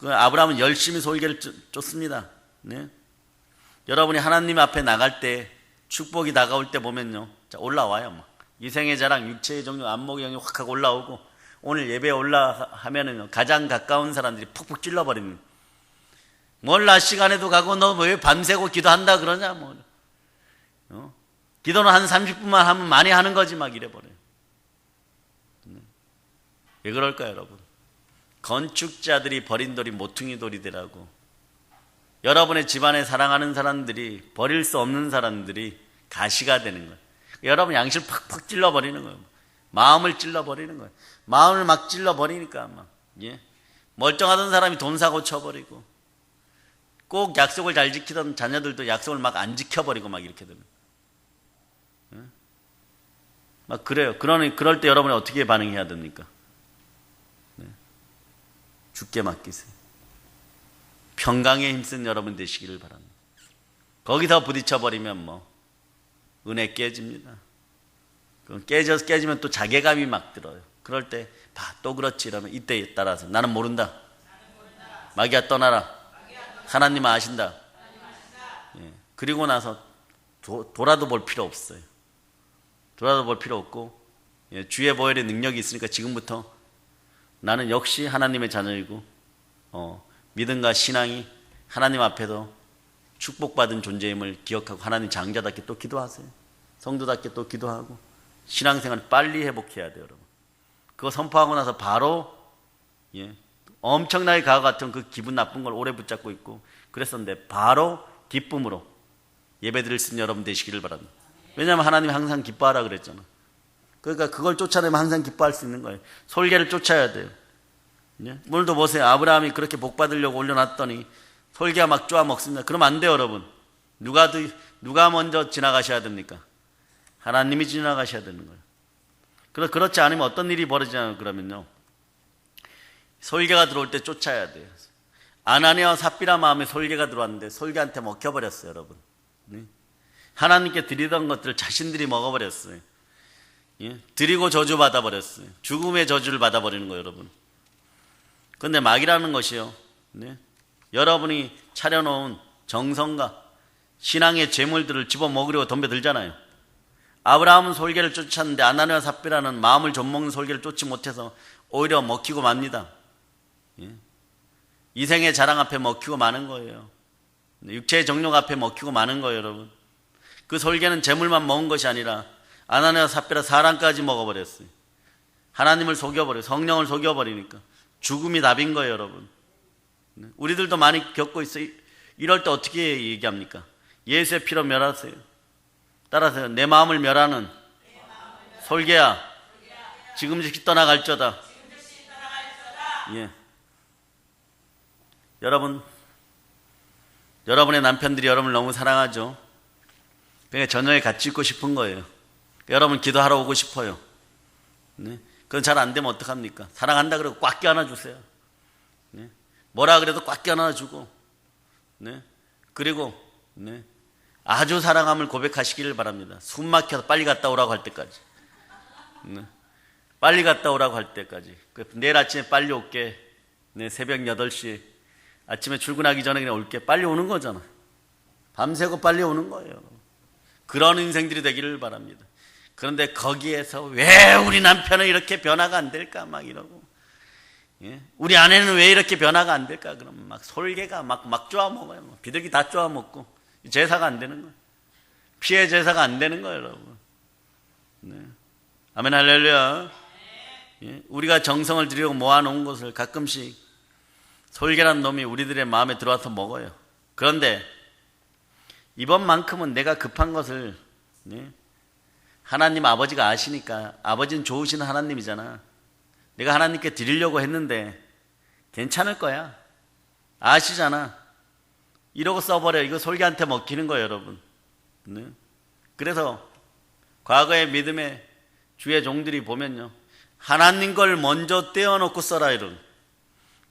아브라함은 열심히 솔개를 쫓습니다. 네? 여러분이 하나님 앞에 나갈 때 축복이 다가올 때 보면요, 자, 올라와요. 막. 이생의 자랑, 육체의 정욕, 안목의 영이 확 하고 올라오고, 오늘 예배에 올라하면은 가장 가까운 사람들이 푹푹 찔러버립니다. 뭘 낮 시간에도 가고 너 왜 밤새고 기도한다 그러냐 뭐. 기도는 한 30분만 하면 많이 하는 거지 막 이래버려요. 왜 그럴까요, 여러분? 건축자들이 버린 돌이 모퉁이 돌이 되라고. 여러분의 집안에 사랑하는 사람들이, 버릴 수 없는 사람들이 가시가 되는 거예요. 여러분 양심을 팍팍 찔러버리는 거예요. 마음을 찔러버리는 거예요. 마음을 막 찔러버리니까 막, 예? 멀쩡하던 사람이 돈 사고 쳐버리고, 꼭 약속을 잘 지키던 자녀들도 약속을 막 안 지켜버리고 막 이렇게 되면, 예? 막 그래요. 그럴 때 여러분이 어떻게 반응해야 됩니까? 네. 주께 맡기세요. 평강에 힘쓴 여러분 되시기를 바랍니다. 거기서 부딪혀버리면 뭐 은혜 깨집니다. 깨지면 또 자괴감이 막 들어요. 그럴 때 또 그렇지 이러면 이때에 따라서 나는 모른다. 마귀야 떠나라. 하나님은 아신다. 예. 그리고 나서 돌아도 볼 필요 없어요. 돌아도 볼 필요 없고, 예. 주의 보혈의 능력이 있으니까 지금부터 나는 역시 하나님의 자녀이고 믿음과 신앙이 하나님 앞에서 축복받은 존재임을 기억하고 하나님 장자답게 또 기도하세요. 성도답게 또 기도하고 신앙생활 빨리 회복해야 돼요, 여러분. 그거 선포하고 나서 바로 엄청나게 가와 같은 그 기분 나쁜 걸 오래 붙잡고 있고 그랬었는데 바로 기쁨으로 예배드릴 수 있는 여러분 되시기를 바랍니다. 왜냐하면 하나님이 항상 기뻐하라 그랬잖아. 그러니까 그걸 쫓아내면 항상 기뻐할 수 있는 거예요. 솔개를 쫓아야 돼요. 오늘도 보세요. 아브라함이 그렇게 복 받으려고 올려놨더니 솔개가 막 쪼아 먹습니다. 그러면 안 돼요, 여러분. 누가 먼저 지나가셔야 됩니까? 하나님이 지나가셔야 되는 거예요. 그렇지 않으면 어떤 일이 벌어지냐면 그러면요. 솔개가 들어올 때 쫓아야 돼요. 아나니아와 삽비라 마음에 솔개가 들어왔는데 솔개한테 먹혀버렸어요, 여러분. 하나님께 드리던 것들을 자신들이 먹어버렸어요. 드리고 저주 받아버렸어요. 죽음의 저주를 받아버리는 거예요, 여러분. 그런데 마귀라는 것이요. 여러분이 차려놓은 정성과 신앙의 재물들을 집어먹으려고 덤벼들잖아요. 아브라함은 솔개를 쫓았는데 아나니아와 삽비라는 마음을 좀먹는 솔개를 쫓지 못해서 오히려 먹히고 맙니다. 이생의 자랑 앞에 먹히고 마는 거예요. 육체의 정욕 앞에 먹히고 마는 거예요, 여러분. 그 솔개는 재물만 먹은 것이 아니라 아나니아와 삽비라 사랑까지 먹어버렸어요. 하나님을 속여버려요. 성령을 속여버리니까 죽음이 답인 거예요, 여러분. 우리들도 많이 겪고 있어요. 이럴 때 어떻게 얘기합니까? 예수의 피로 멸하세요. 따라서 내 마음을 멸하는 솔개야 지금 즉시 떠나갈저다. 예. 여러분의 남편들이 여러분을 너무 사랑하죠. 그러니까 저녁에 같이 있고 싶은 거예요. 여러분 기도하러 오고 싶어요. 그건 잘 안 되면 어떡합니까? 사랑한다 그러고 꽉 껴안아 주세요. 뭐라 그래도 꽉 껴안아 주고 그리고 아주 사랑함을 고백하시기를 바랍니다. 숨 막혀서 빨리 갔다 오라고 할 때까지. 빨리 갔다 오라고 할 때까지. 내일 아침에 빨리 올게. 새벽 8시 아침에 출근하기 전에 그냥 올게. 빨리 오는 거잖아. 밤새고 빨리 오는 거예요. 그런 인생들이 되기를 바랍니다. 그런데 거기에서 왜 우리 남편은 이렇게 변화가 안 될까 막 이러고 우리 아내는 왜 이렇게 변화가 안 될까 그러면 막 솔개가 막 쪼아먹어요. 비둘기 다 쪼아먹고 제사가 안 되는 거예요. 피해 제사가 안 되는 거예요, 여러분. 아멘 할렐루야. 우리가 정성을 들이고 모아놓은 것을 가끔씩 솔개란 놈이 우리들의 마음에 들어와서 먹어요. 그런데 이번만큼은 내가 급한 것을 하나님 아버지가 아시니까 아버지는 좋으신 하나님이잖아. 내가 하나님께 드리려고 했는데 괜찮을 거야. 아시잖아. 이러고 써버려. 이거 솔개한테 먹히는 거예요, 여러분. 그래서 과거의 믿음의 주의 종들이 보면요. 하나님 걸 먼저 떼어놓고 써라 이런.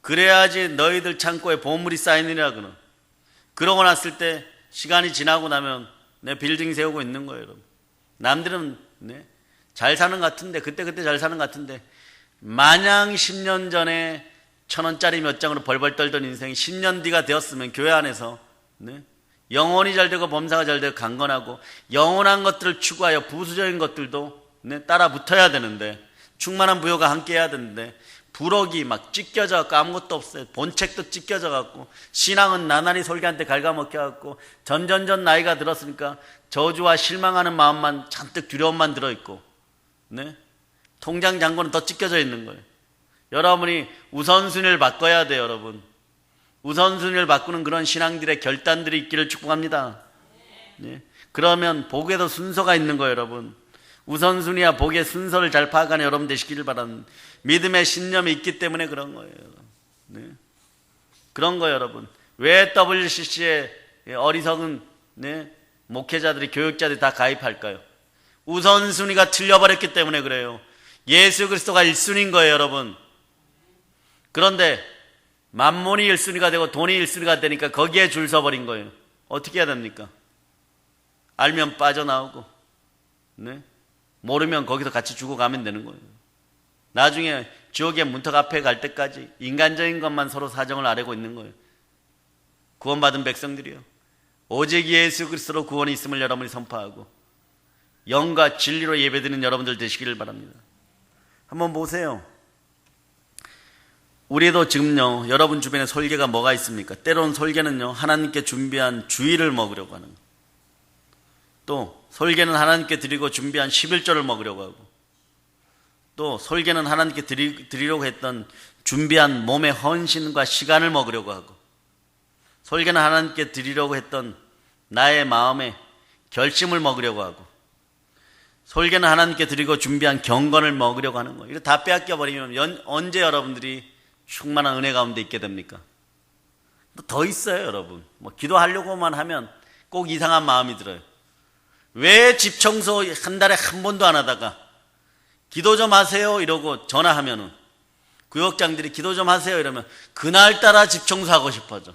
그래야지 너희들 창고에 보물이 쌓이느니라 그런. 그러고 났을 때 시간이 지나고 나면 내 빌딩 세우고 있는 거예요, 여러분. 남들은 잘 사는 것 같은데 그때 잘 사는 것 같은데 마냥 10년 전에 1,000원짜리 몇 장으로 벌벌 떨던 인생이 10년 뒤가 되었으면 교회 안에서 영혼이 잘 되고 범사가 잘 되고 강건하고 영원한 것들을 추구하여 부수적인 것들도 따라 붙어야 되는데 충만한 부요가 함께 해야 되는데 부럭이 막 찢겨져 갖고 아무것도 없어요. 본책도 찢겨져 갖고 신앙은 나날이 솔개한테 갉아먹혀 갖고 전전전 나이가 들었으니까 저주와 실망하는 마음만 잔뜩 두려움만 들어있고 통장 잔고는 더 찢겨져 있는 거예요. 여러분이 우선순위를 바꿔야 돼요, 여러분. 우선순위를 바꾸는 그런 신앙들의 결단들이 있기를 축복합니다. 그러면 복에도 순서가 있는 거예요, 여러분. 우선순위와 복의 순서를 잘 파악하는 여러분 되시기를 바랍니다. 믿음의 신념이 있기 때문에 그런 거예요. 그런 거예요, 여러분. 왜 WCC에 어리석은 목회자들이 교육자들이 다 가입할까요? 우선순위가 틀려버렸기 때문에 그래요. 예수 그리스도가 1순위인 거예요, 여러분. 그런데 만몬이 1순위가 되고 돈이 1순위가 되니까 거기에 줄 서버린 거예요. 어떻게 해야 됩니까? 알면 빠져나오고, 네? 모르면 거기서 같이 죽어가면 되는 거예요. 나중에 지옥의 문턱 앞에 갈 때까지 인간적인 것만 서로 사정을 아뢰고 있는 거예요. 구원받은 백성들이요, 오직 예수 그리스도로 구원이 있음을 여러분이 선포하고 영과 진리로 예배드리는 여러분들 되시기를 바랍니다. 한번 보세요. 우리도 지금요, 여러분 주변에 설계가 뭐가 있습니까? 때로는 설계는요, 하나님께 준비한 주일을 먹으려고 하는 거예요. 또 설계는 하나님께 드리고 준비한 11조를 먹으려고 하고, 또 설계는 하나님께 드리려고 했던 준비한 몸의 헌신과 시간을 먹으려고 하고, 설계는 하나님께 드리려고 했던 나의 마음의 결심을 먹으려고 하고, 설계는 하나님께 드리고 준비한 경건을 먹으려고 하는 거예요. 이거 다 빼앗겨 버리면 언제 여러분들이 충만한 은혜 가운데 있게 됩니까? 더 있어요, 여러분. 뭐 기도하려고만 하면 꼭 이상한 마음이 들어요. 왜 집 청소 한 달에 한 번도 안 하다가 기도 좀 하세요 이러고 전화하면은, 구역장들이 기도 좀 하세요 이러면 그날따라 집 청소하고 싶어져.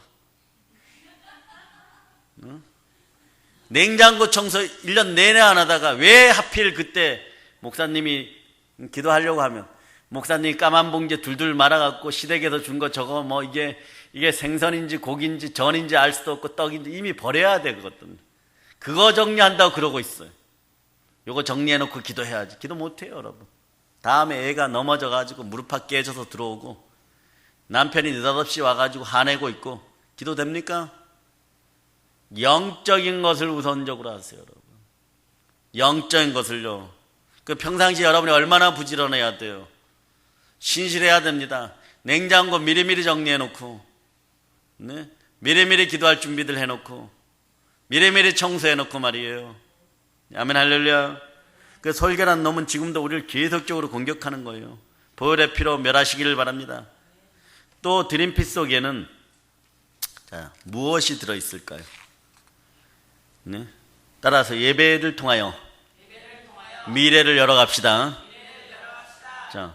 응? 냉장고 청소 1년 내내 안 하다가 왜 하필 그때 목사님이 기도하려고 하면, 목사님이 까만 봉지에 둘둘 말아갖고 시댁에서 준 거 저거 뭐 이게 생선인지 고기인지 전인지 알 수도 없고 떡인지 이미 버려야 돼. 그거 정리한다고 그러고 있어요. 요거 정리해놓고 기도해야지. 기도 못해요, 여러분. 다음에 애가 넘어져가지고 무릎팍 깨져서 들어오고 남편이 느닷없이 와가지고 화내고 있고 기도 됩니까? 영적인 것을 우선적으로 하세요, 여러분. 영적인 것을요. 그 평상시 여러분이 얼마나 부지런해야 돼요. 신실해야 됩니다. 냉장고 미리미리 정리해놓고, 네? 미리미리 기도할 준비들 해놓고, 미리미리 청소해놓고 말이에요. 아멘, 할렐루야. 그 설계란 놈은 지금도 우리를 계속적으로 공격하는 거예요. 보혈의 피로 멸하시기를 바랍니다. 또 드림피 속에는 무엇이 들어있을까요? 네? 따라서 예배를 통하여 미래를 열어갑시다. 자,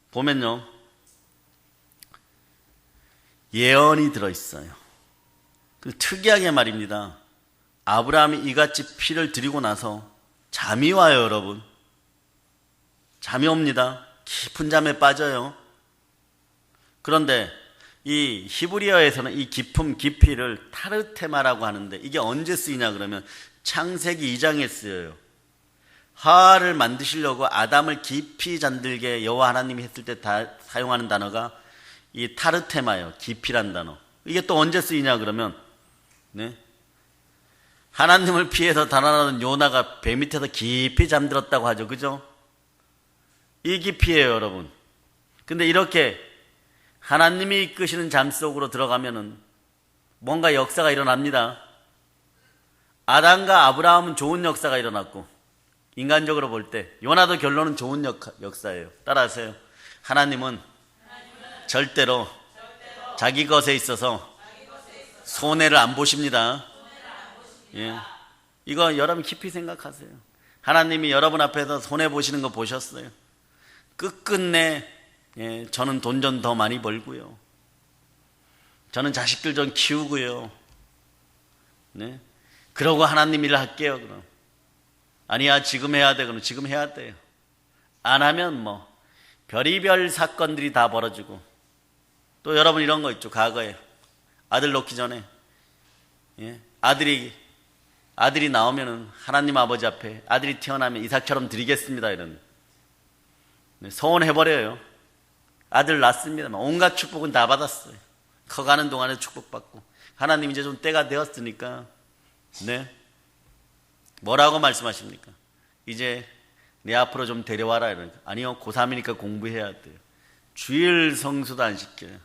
보면요, 예언이 들어있어요. 특이하게 말입니다. 아브라함이 이같이 피를 드리고 나서 잠이 와요, 여러분. 잠이 옵니다. 깊은 잠에 빠져요. 그런데 이 히브리어에서는 이 깊이를 타르테마라고 하는데, 이게 언제 쓰이냐 그러면 창세기 2장에 쓰여요. 하와를 만드시려고 아담을 깊이 잠들게 여호와 하나님이 했을 때 사용하는 단어가 이 타르테마예요. 깊이란 단어. 이게 또 언제 쓰이냐 그러면, 네? 하나님을 피해서 달아나던 요나가 배 밑에서 깊이 잠들었다고 하죠. 그죠? 이 깊이에요, 여러분. 근데 이렇게 하나님이 이끄시는 잠 속으로 들어가면은 뭔가 역사가 일어납니다. 아담과 아브라함은 좋은 역사가 일어났고, 인간적으로 볼 때 요나도 결론은 좋은 역사예요. 따라하세요. 하나님은 절대로 자기 것에 있어서 손해를 안 보십니다. 예. 이거 여러분 깊이 생각하세요. 하나님이 여러분 앞에서 손해 보시는 거 보셨어요? 끝끝내 저는 돈 좀 더 많이 벌고요, 저는 자식들 좀 키우고요, 네? 그러고 하나님 일을 할게요. 그럼 아니야, 지금 해야 돼. 그럼 지금 해야 돼요. 안 하면 뭐 별의별 사건들이 다 벌어지고, 또 여러분 이런 거 있죠. 과거에 아들 놓기 전에 아들이 나오면은 하나님 아버지 앞에 아들이 태어나면 이삭처럼 드리겠습니다 이런 서원해버려요. 아들 낳습니다. 온갖 축복은 다 받았어요. 커가는 동안에 축복받고, 하나님 이제 좀 때가 되었으니까, 네, 뭐라고 말씀하십니까? 이제 내 앞으로 좀 데려와라 이러니까, 아니요, 고3이니까 공부해야 돼요. 주일 성수도 안 시켜요.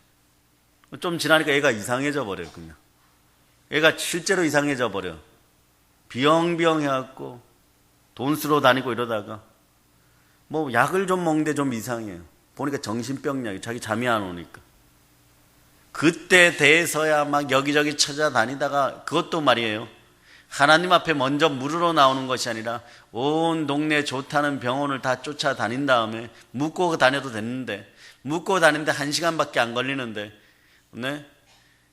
좀 지나니까 애가 이상해져 버려요. 그냥 애가 실제로 이상해져 버려. 비영비영 해갖고 돈 쓰러 다니고 이러다가 뭐 약을 좀 먹는데 좀 이상해요. 보니까 정신병 약이, 자기 잠이 안 오니까. 그때 대해서야 막 여기저기 찾아다니다가, 그것도 말이에요, 하나님 앞에 먼저 물으러 나오는 것이 아니라 온 동네 좋다는 병원을 다 쫓아다닌 다음에 묻고 다녀도 됐는데, 묻고 다니는데 1시간밖에 안 걸리는데, 네?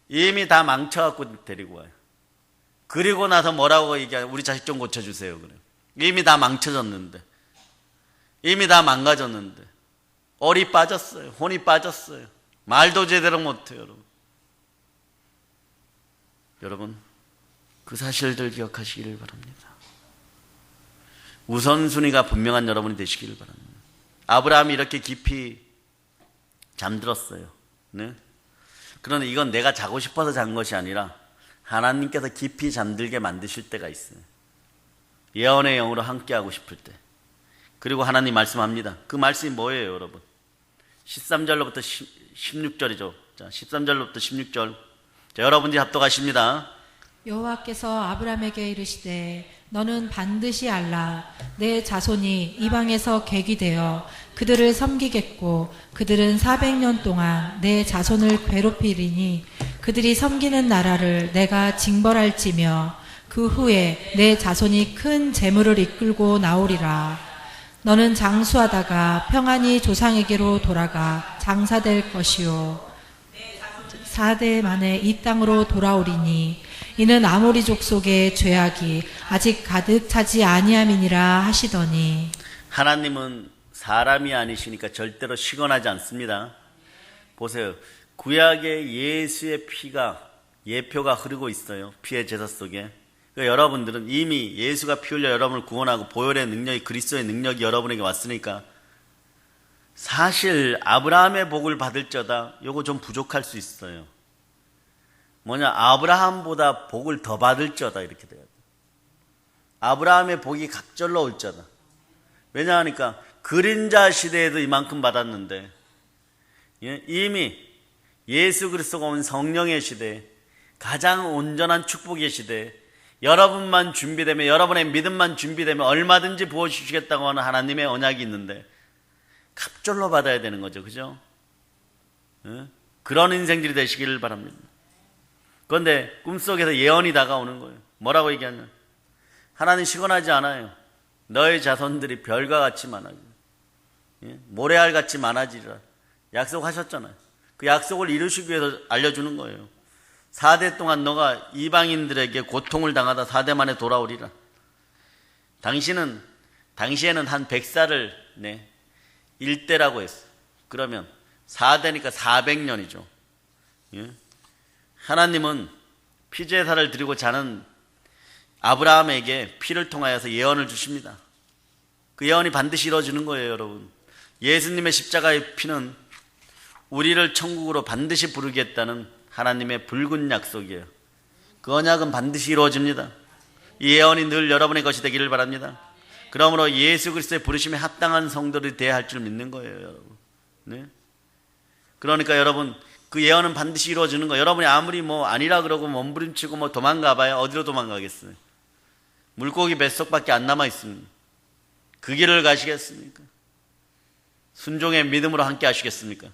이미 다 망쳐갖고 데리고 와요. 그리고 나서 뭐라고 얘기하냐? 우리 자식 좀 고쳐주세요. 그래요. 이미 다 망쳐졌는데, 이미 다 망가졌는데, 얼이 빠졌어요. 혼이 빠졌어요. 말도 제대로 못해요. 여러분, 그 사실들 기억하시기를 바랍니다. 우선순위가 분명한 여러분이 되시기를 바랍니다. 아브라함이 이렇게 깊이 잠들었어요. 네? 그런데 이건 내가 자고 싶어서 잔 것이 아니라 하나님께서 깊이 잠들게 만드실 때가 있어요. 예언의 영으로 함께하고 싶을 때. 그리고 하나님 말씀합니다. 그 말씀이 뭐예요, 여러분? 13절로부터 16절이죠. 자, 13절로부터 16절. 자, 여러분들이 합독하십니다. 여호와께서 아브라함에게 이르시되 너는 반드시 알라. 내 자손이 이방에서 객이 되어 그들을 섬기겠고 그들은 400년 동안 내 자손을 괴롭히리니 그들이 섬기는 나라를 내가 징벌할지며 그 후에 내 자손이 큰 재물을 이끌고 나오리라. 너는 장수하다가 평안히 조상에게로 돌아가 장사될 것이요 4대 만에 이 땅으로 돌아오리니 이는 아모리 족속의 죄악이 아직 가득 차지 아니함이니라 하시더니 하나님은 사람이 아니시니까 절대로 시건하지 않습니다. 보세요. 구약의 예수의 피가 예표가 흐르고 있어요. 피의 제사 속에. 그러니까 여러분들은 이미 예수가 피 흘려 여러분을 구원하고 보혈의 능력이 그리스도의 능력이 여러분에게 왔으니까 사실 아브라함의 복을 받을 자다 요거 좀 부족할 수 있어요. 뭐냐, 아브라함보다 복을 더 받을 자다 이렇게 돼야 돼. 아브라함의 복이 각절로 올 자다. 왜냐하니까 그림자 시대에도 이만큼 받았는데 이미 예수 그리스도가 온 성령의 시대, 가장 온전한 축복의 시대, 여러분만 준비되면, 여러분의 믿음만 준비되면 얼마든지 부어주시겠다고 하는 하나님의 언약이 있는데 갑절로 받아야 되는 거죠. 그죠? 그런 인생들이 되시기를 바랍니다. 그런데 꿈속에서 예언이 다가오는 거예요. 뭐라고 얘기하냐? 하나님 시건하지 않아요. 너의 자손들이 별과 같이 많아지라. 모래알 같이 많아지리라. 약속하셨잖아요. 그 약속을 이루시기 위해서 알려주는 거예요. 4대 동안 너가 이방인들에게 고통을 당하다 4대 만에 돌아오리라. 당시에는 한 100살을 1대라고 했어요. 그러면 4대니까 400년이죠. 하나님은 피제사를 드리고 자는 아브라함에게 피를 통하여서 예언을 주십니다. 그 예언이 반드시 이루어지는 거예요, 여러분. 예수님의 십자가의 피는 우리를 천국으로 반드시 부르겠다는 하나님의 붉은 약속이에요. 그 언약은 반드시 이루어집니다. 이 예언이 늘 여러분의 것이 되기를 바랍니다. 그러므로 예수 그리스도의 부르심에 합당한 성도들이 되어야 할 줄 믿는 거예요, 여러분. 네? 그러니까 여러분, 그 예언은 반드시 이루어지는 거예요. 여러분이 아무리 아니라 그러고 몸부림치고 도망가 봐야 어디로 도망가겠어요? 물고기 뱃속밖에 안 남아있습니다. 그 길을 가시겠습니까? 순종의 믿음으로 함께 하시겠습니까?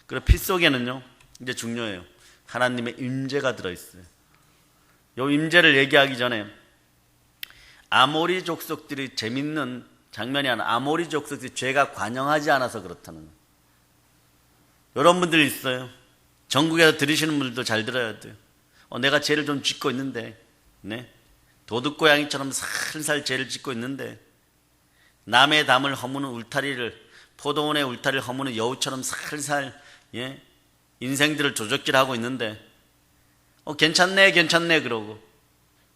그리고 피 속에는요, 이제 중요해요. 하나님의 임재가 들어있어요. 이 임재를 얘기하기 전에 아모리 족속들이 재밌는 장면이 하나, 아모리 족속들이 죄가 관영하지 않아서 그렇다는 거예요. 이런 분들이 있어요. 전국에서 들으시는 분들도 잘 들어야 돼요. 내가 죄를 좀 짓고 있는데, 도둑고양이처럼 살살 죄를 짓고 있는데, 남의 담을 허무는 울타리를, 포도원의 울타리를 허무는 여우처럼 살살, 인생들을 조적질하고 있는데, 괜찮네, 그러고,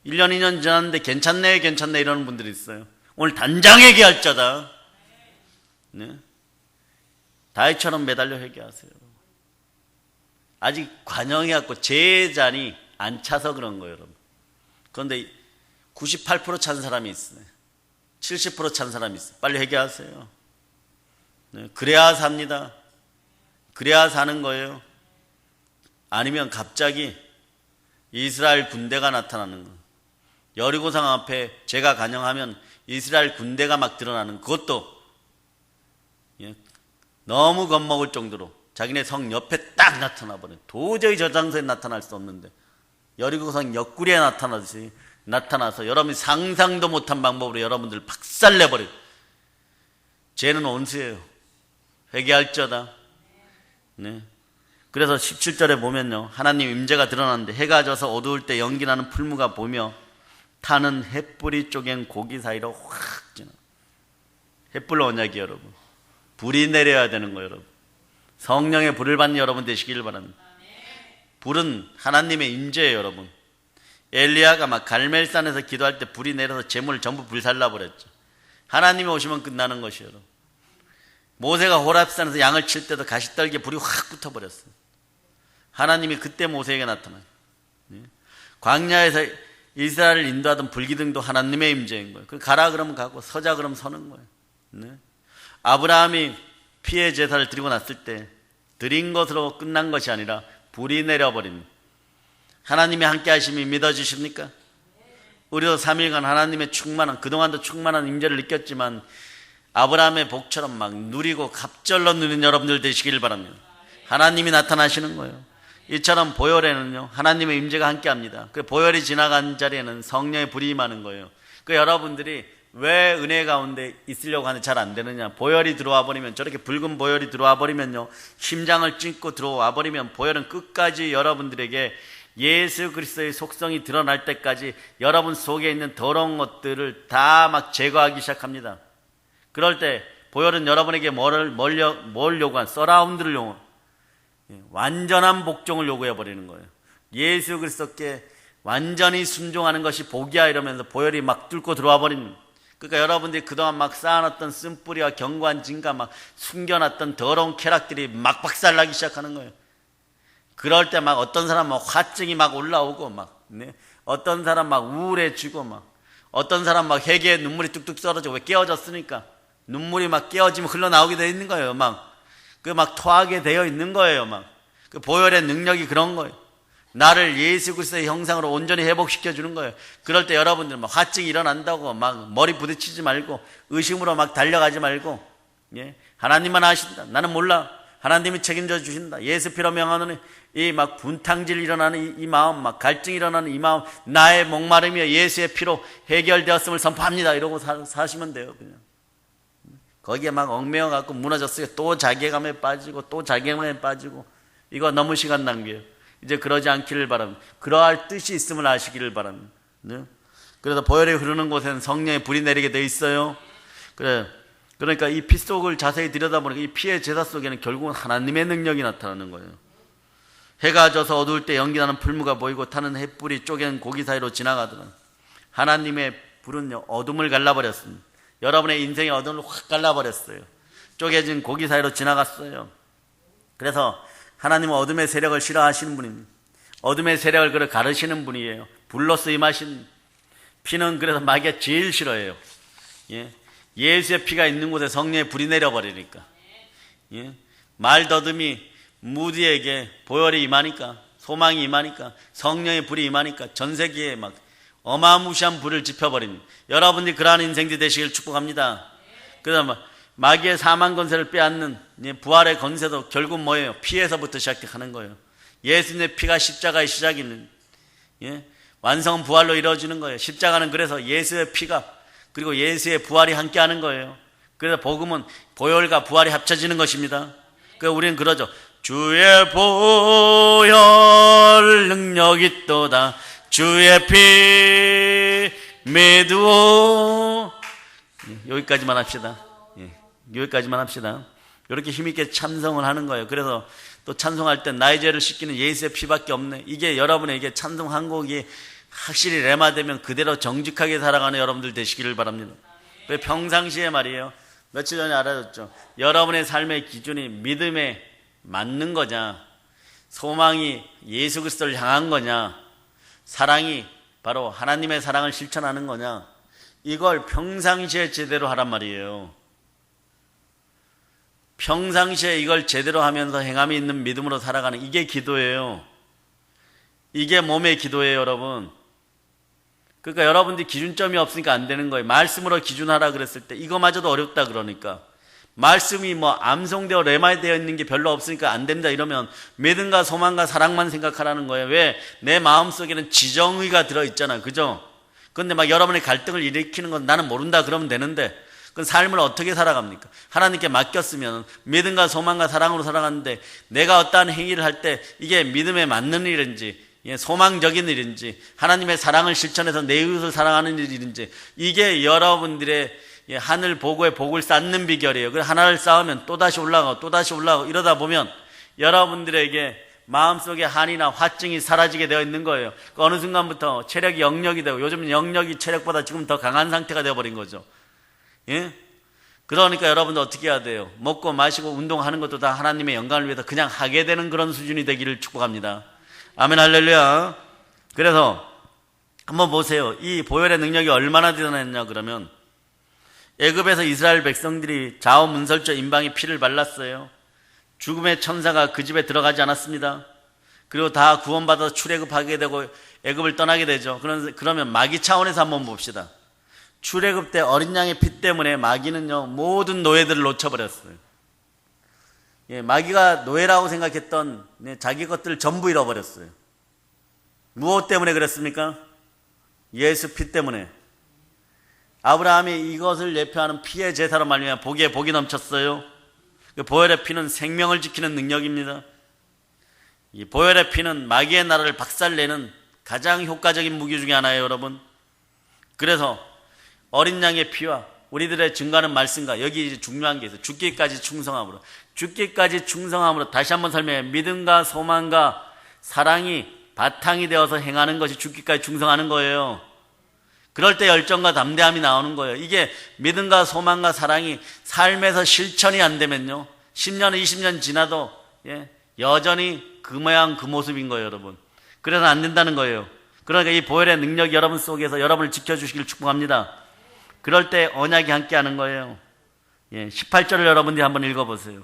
1년, 2년 지났는데 괜찮네 이러는 분들이 있어요. 오늘 단장 회개할 자다. 다윗처럼 매달려 회개하세요. 아직 관영해갖고 제잔이 안 차서 그런 거예요, 여러분. 그런데 98% 찬 사람이 있어요. 70% 찬 사람이 있어요. 빨리 회개하세요. 그래야 삽니다. 그래야 사는 거예요. 아니면 갑자기 이스라엘 군대가 나타나는 거예요. 여리고성 앞에 제가 간영하면 이스라엘 군대가 막 드러나는, 그것도 너무 겁먹을 정도로 자기네 성 옆에 딱 나타나 버려요. 도저히 저 장소에 나타날 수 없는데 여리고성 옆구리에 나타나서 여러분이 상상도 못한 방법으로 여러분들을 박살내버려요. 죄는 온수예요. 회개할 자다. 그래서 17절에 보면요, 하나님 임재가 드러나는데 해가 져서 어두울 때 연기나는 풀무가 보며 타는 햇불이 쪼갠 고기 사이로 확 지나. 햇불 언약이 여러분, 불이 내려야 되는 거예요. 여러분, 성령의 불을 받는 여러분 되시길 바랍니다. 불은 하나님의 임재예요. 여러분, 엘리야가 막 갈멜산에서 기도할 때 불이 내려서 재물을 전부 불살라버렸죠. 하나님이 오시면 끝나는 것이에요. 여러분, 모세가 호랍산에서 양을 칠 때도 가시떨기에 불이 확 붙어버렸어요. 하나님이 그때 모세에게 나타나요. 광야에서 이스라엘을 인도하던 불기둥도 하나님의 임재인 거예요. 가라 그러면 가고 서자 그러면 서는 거예요. 아브라함이 피의 제사를 드리고 났을 때 드린 것으로 끝난 것이 아니라 불이 내려버립니다. 하나님이 함께 하심이 믿어지십니까? 우리도 3일간 하나님의 충만한, 그동안도 충만한 임재를 느꼈지만 아브라함의 복처럼 막 누리고 갑절로 누리는 여러분들 되시길 바랍니다. 하나님이 나타나시는 거예요. 이처럼 보혈에는요, 하나님의 임재가 함께합니다. 그 보혈이 지나간 자리에는 성령의 불이 임하는 거예요. 그 여러분들이 왜 은혜 가운데 있으려고 하는데 잘 안 되느냐? 보혈이 들어와 버리면, 저렇게 붉은 보혈이 들어와 버리면요, 심장을 찢고 들어와 버리면 보혈은 끝까지 여러분들에게 예수 그리스도의 속성이 드러날 때까지 여러분 속에 있는 더러운 것들을 다 막 제거하기 시작합니다. 그럴 때 보혈은 여러분에게 뭘 요구한, 서라운드를 요구, 완전한 복종을 요구해 버리는 거예요. 예수 그리스도께 완전히 순종하는 것이 복이야 이러면서 보혈이 막 뚫고 들어와 버립니다. 그러니까 여러분들이 그동안 막 쌓아놨던 쓴뿌리와 견고한 진과 막 숨겨놨던 더러운 쾌락들이 막 박살나기 시작하는 거예요. 그럴 때 막 어떤 사람 막 화증이 막 올라오고 막, 어떤 사람 막 우울해지고 막, 어떤 사람 막 회개에 눈물이 뚝뚝 썰어지고, 왜 깨어졌으니까 눈물이 막 깨어지면 흘러나오게 되어 있는 거예요. 막 토하게 되어 있는 거예요. 그 보혈의 능력이 그런 거예요. 나를 예수 그리스도의 형상으로 온전히 회복시켜 주는 거예요. 그럴 때 여러분들 막 화증이 일어난다고 막 머리 부딪히지 말고 의심으로 막 달려가지 말고, 하나님만 아신다, 나는 몰라, 하나님이 책임져 주신다, 예수 피로 명하노니, 이 막 분탕질 일어나는 이 마음, 막 갈증이 일어나는 이 마음, 나의 목마름이여 예수의 피로 해결되었음을 선포합니다, 이러고 사시면 돼요. 그냥 거기에 막 얽매여 갖고 무너졌어요. 또 자괴감에 빠지고 또 자괴감에 빠지고, 이거 너무 시간 낭비예요. 이제 그러지 않기를 바랍니다. 그러할 뜻이 있음을 아시기를 바랍니다. 그래서 보혈이 흐르는 곳에는 성령의 불이 내리게 돼 있어요. 그러니까 이 피 속을 자세히 들여다보니까 이 피의 제사 속에는 결국은 하나님의 능력이 나타나는 거예요. 해가 져서 어두울 때 연기나는 풀무가 보이고 타는 햇불이 쪼갠 고기 사이로 지나가더라. 하나님의 불은요, 어둠을 갈라버렸습니다. 여러분의 인생의 어둠을 확 갈라버렸어요. 쪼개진 고기 사이로 지나갔어요. 그래서 하나님은 어둠의 세력을 싫어하시는 분입니다. 어둠의 세력을 가르시는 분이에요. 불로서 임하신 피는 그래서 마귀가 제일 싫어해요. 예수의 피가 있는 곳에 성령의 불이 내려버리니까. 말더듬이 무디에게 보혈이 임하니까, 소망이 임하니까, 성령의 불이 임하니까 전 세계에 막 어마무시한 불을 지펴버립니다. 여러분들이 그러한 인생들이 되시길 축복합니다. 그래서 마귀의 사망 권세를 빼앗는 부활의 권세도 결국 뭐예요? 피에서부터 시작하는 거예요. 예수님의 피가 십자가의 시작입니다. 완성은 부활로 이루어지는 거예요. 십자가는 그래서 예수의 피가, 그리고 예수의 부활이 함께하는 거예요. 그래서 복음은 보혈과 부활이 합쳐지는 것입니다. 그래서 우리는 그러죠. 주의 보혈 능력 있도다, 주의 피 믿으오. 여기까지만 합시다. 여기까지만 합시다. 이렇게 힘있게 찬송을 하는 거예요. 그래서 또 찬송할 때 나의 죄를 씻기는 예수의 피밖에 없네. 이게 여러분에게 찬송 한 곡이 확실히 레마되면 그대로 정직하게 살아가는 여러분들 되시기를 바랍니다. 평상시에 말이에요, 며칠 전에 알아졌죠. 여러분의 삶의 기준이 믿음에 맞는 거냐, 소망이 예수 그리스도를 향한 거냐, 사랑이 바로 하나님의 사랑을 실천하는 거냐, 이걸 평상시에 제대로 하란 말이에요. 평상시에 이걸 제대로 하면서 행함이 있는 믿음으로 살아가는, 이게 기도예요. 이게 몸의 기도예요, 여러분. 그러니까 여러분들이 기준점이 없으니까 안 되는 거예요. 말씀으로 기준하라 그랬을 때 이거마저도 어렵다 그러니까, 말씀이 암송되어 레마되어 있는 게 별로 없으니까 안 된다 이러면 믿음과 소망과 사랑만 생각하라는 거예요. 왜? 내 마음속에는 지정의가 들어있잖아, 그죠? 근데 여러분의 갈등을 일으키는 건 나는 모른다 그러면 되는데, 그 삶을 어떻게 살아갑니까? 하나님께 맡겼으면 믿음과 소망과 사랑으로 살아가는데 내가 어떠한 행위를 할 때 이게 믿음에 맞는 일인지 소망적인 일인지 하나님의 사랑을 실천해서 내 이웃을 사랑하는 일인지 이게 여러분들의 하늘 보고의 복을 쌓는 비결이에요. 그래서 하나를 쌓으면 또다시 올라가고 또다시 올라가고 이러다 보면 여러분들에게 마음속에 한이나 화증이 사라지게 되어 있는 거예요. 어느 순간부터 체력이 영력이 되고 요즘은 영력이 체력보다 지금 더 강한 상태가 되어버린 거죠. 예? 그러니까 여러분들 어떻게 해야 돼요? 먹고 마시고 운동하는 것도 다 하나님의 영광을 위해서 그냥 하게 되는 그런 수준이 되기를 축복합니다. 아멘 할렐루야. 그래서 한번 보세요. 이 보혈의 능력이 얼마나 대단했냐 그러면 애굽에서 이스라엘 백성들이 자원문설주 임방이 피를 발랐어요. 죽음의 천사가 그 집에 들어가지 않았습니다. 그리고 다 구원받아서 출애굽하게 되고 애굽을 떠나게 되죠. 그러면 마귀 차원에서 한번 봅시다. 출애굽 때 어린 양의 피 때문에 마귀는요 모든 노예들을 놓쳐버렸어요. 마귀가 노예라고 생각했던 자기 것들을 전부 잃어버렸어요. 무엇 때문에 그랬습니까? 예수 피 때문에. 아브라함이 이것을 예표하는 피의 제사로 말미암아 복에 복이 넘쳤어요. 보혈의 피는 생명을 지키는 능력입니다. 이 보혈의 피는 마귀의 나라를 박살내는 가장 효과적인 무기 중에 하나예요, 여러분. 그래서 어린 양의 피와 우리들의 증거하는 말씀과 여기 이제 중요한 게 있어요. 죽기까지 충성함으로. 죽기까지 충성함으로 다시 한번 설명해. 믿음과 소망과 사랑이 바탕이 되어서 행하는 것이 죽기까지 충성하는 거예요. 그럴 때 열정과 담대함이 나오는 거예요. 이게 믿음과 소망과 사랑이 삶에서 실천이 안 되면요 10년 20년 지나도 여전히 그 모양 그 모습인 거예요, 여러분. 그래서 안 된다는 거예요. 그러니까 이 보혈의 능력이 여러분 속에서 여러분을 지켜주시길 축복합니다. 그럴 때 언약이 함께하는 거예요. 18절을 여러분들이 한번 읽어보세요.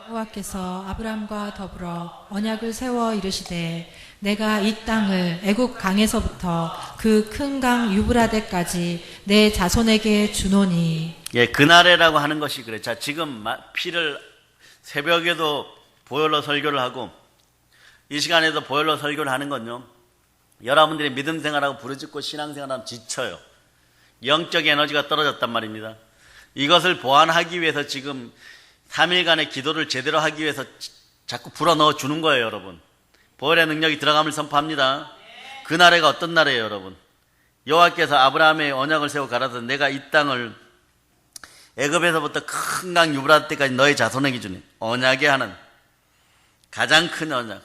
여호와께서 아브라함과 더불어 언약을 세워 이르시되 내가 이 땅을 애굽 강에서부터 그 큰 강 유브라데까지 내 자손에게 주노니. 그날에라고 하는 것이 그래. 자, 지금 피를 새벽에도 보혈로 설교를 하고 이 시간에도 보혈로 설교를 하는 건요 여러분들이 믿음 생활하고 부르짖고 신앙 생활하면 지쳐요. 영적 에너지가 떨어졌단 말입니다. 이것을 보완하기 위해서 지금 3일간의 기도를 제대로 하기 위해서 자꾸 불어넣어 주는 거예요, 여러분. 보혈의 능력이 들어감을 선포합니다. 그 나라가 어떤 나라예요, 여러분? 여호와께서 아브라함의 언약을 세워 가라사 내가 이 땅을 애굽에서부터 큰 강 유브라데 때까지 너의 자손에게 주니. 언약에 하는 가장 큰 언약,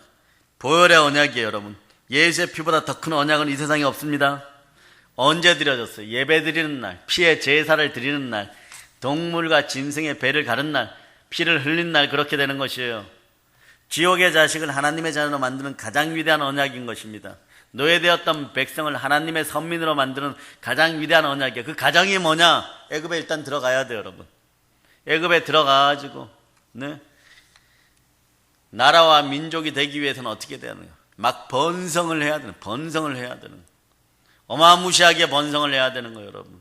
보혈의 언약이에요, 여러분. 예수의 피보다 더 큰 언약은 이 세상에 없습니다. 언제 드려졌어요? 예배 드리는 날, 피의 제사를 드리는 날, 동물과 짐승의 배를 가른 날, 피를 흘린 날, 그렇게 되는 것이에요. 지옥의 자식을 하나님의 자녀로 만드는 가장 위대한 언약인 것입니다. 노예되었던 백성을 하나님의 선민으로 만드는 가장 위대한 언약이에요. 그 가정이 뭐냐? 애굽에 일단 들어가야 돼요, 여러분. 애굽에 들어가가지고 나라와 민족이 되기 위해서는 어떻게 되느냐? 막 번성을 해야 되는 어마무시하게 번성을 해야 되는 거예요, 여러분.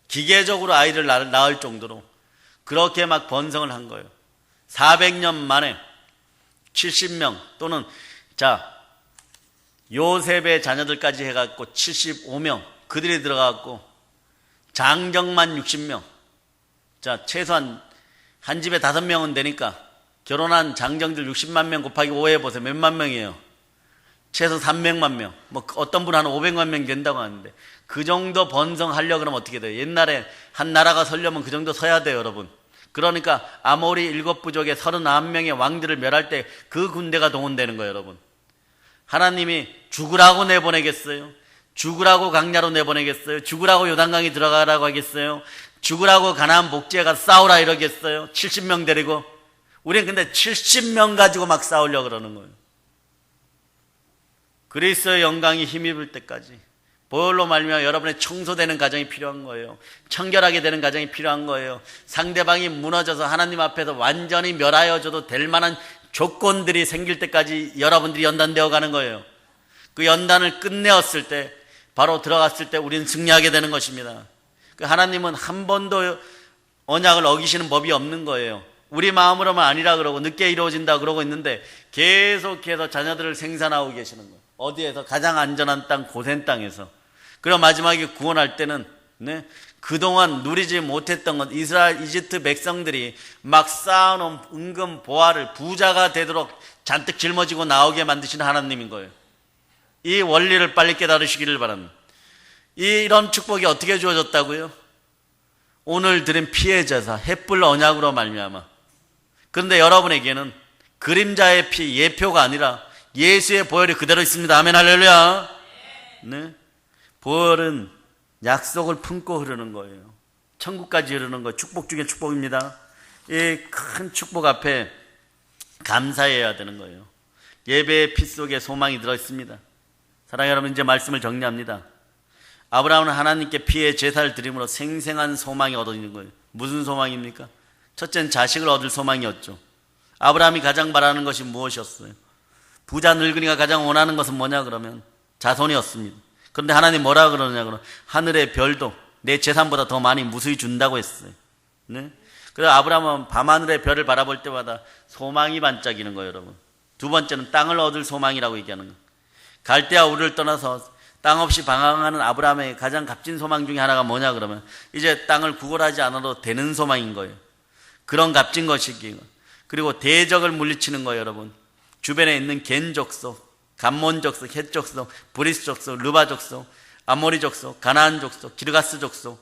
기계적으로 아이를 낳을 정도로 그렇게 막 번성을 한 거예요. 400년 만에 70명 또는 요셉의 자녀들까지 해갖고 75명 그들이 들어가갖고 장정만 60명. 최소한 한 집에 5명은 되니까 결혼한 장정들 60만 명 곱하기 5 해보세요. 몇만 명이에요? 최소 300만 명. 어떤 분은 한 500만 명 된다고 하는데 그 정도 번성하려고 그러면 어떻게 돼요? 옛날에 한 나라가 서려면 그 정도 서야 돼요, 여러분. 그러니까 아모리 7부족의 39명의 왕들을 멸할 때 그 군대가 동원되는 거예요, 여러분. 하나님이 죽으라고 내보내겠어요? 죽으라고 강야로 내보내겠어요? 죽으라고 요단강에 들어가라고 하겠어요? 죽으라고 가나안 복지에 가서 싸우라 이러겠어요? 70명 데리고. 우리는 근데 70명 가지고 막 싸우려고 그러는 거예요. 그리스도의 영광이 힘입을 때까지 보혈로 말미암아 여러분의 청소되는 과정이 필요한 거예요. 청결하게 되는 과정이 필요한 거예요. 상대방이 무너져서 하나님 앞에서 완전히 멸하여져도 될 만한 조건들이 생길 때까지 여러분들이 연단되어 가는 거예요. 그 연단을 끝내었을 때 바로 들어갔을 때 우리는 승리하게 되는 것입니다. 하나님은 한 번도 언약을 어기시는 법이 없는 거예요. 우리 마음으로만 아니라 그러고 늦게 이루어진다 그러고 있는데 계속해서 자녀들을 생산하고 계시는 거예요. 어디에서? 가장 안전한 땅, 고센 땅에서. 그리고 마지막에 구원할 때는 그동안 누리지 못했던 것, 이스라엘, 이집트 백성들이 막 쌓아놓은 은금 보화를 부자가 되도록 잔뜩 짊어지고 나오게 만드신 하나님인 거예요. 이 원리를 빨리 깨달으시기를 바랍니다. 이런 축복이 어떻게 주어졌다고요? 오늘 드린 피의 제사, 햇불 언약으로 말미암아. 그런데 여러분에게는 그림자의 피, 예표가 아니라 예수의 보혈이 그대로 있습니다. 아멘, 할렐루야. 네. 보혈은 약속을 품고 흐르는 거예요. 천국까지 흐르는 거, 축복 중에 축복입니다. 이 큰 축복 앞에 감사해야 되는 거예요. 예배의 피 속에 소망이 들어있습니다. 사랑하는 여러분, 이제 말씀을 정리합니다. 아브라함은 하나님께 피의 제사를 드림으로 생생한 소망이 얻어지는 거예요. 무슨 소망입니까? 첫째는 자식을 얻을 소망이었죠. 아브라함이 가장 바라는 것이 무엇이었어요? 부자 늙은이가 가장 원하는 것은 뭐냐 그러면 자손이었습니다. 그런데 하나님 뭐라 그러냐 그러면 하늘의 별도 내 재산보다 더 많이 무수히 준다고 했어요. 네? 그래서 아브라함은 밤하늘의 별을 바라볼 때마다 소망이 반짝이는 거예요, 여러분. 두 번째는 땅을 얻을 소망이라고 얘기하는 거예요. 갈대아 우르를 떠나서 땅 없이 방황하는 아브라함의 가장 값진 소망 중에 하나가 뭐냐 그러면 이제 땅을 구걸하지 않아도 되는 소망인 거예요. 그런 값진 것이기에. 그리고 대적을 물리치는 거예요, 여러분. 주변에 있는 겐 족속, 감몬 족속, 헷 족속, 브리스 족속, 르바 족속, 아모리 족속, 가나안 족속, 기르가스 족속,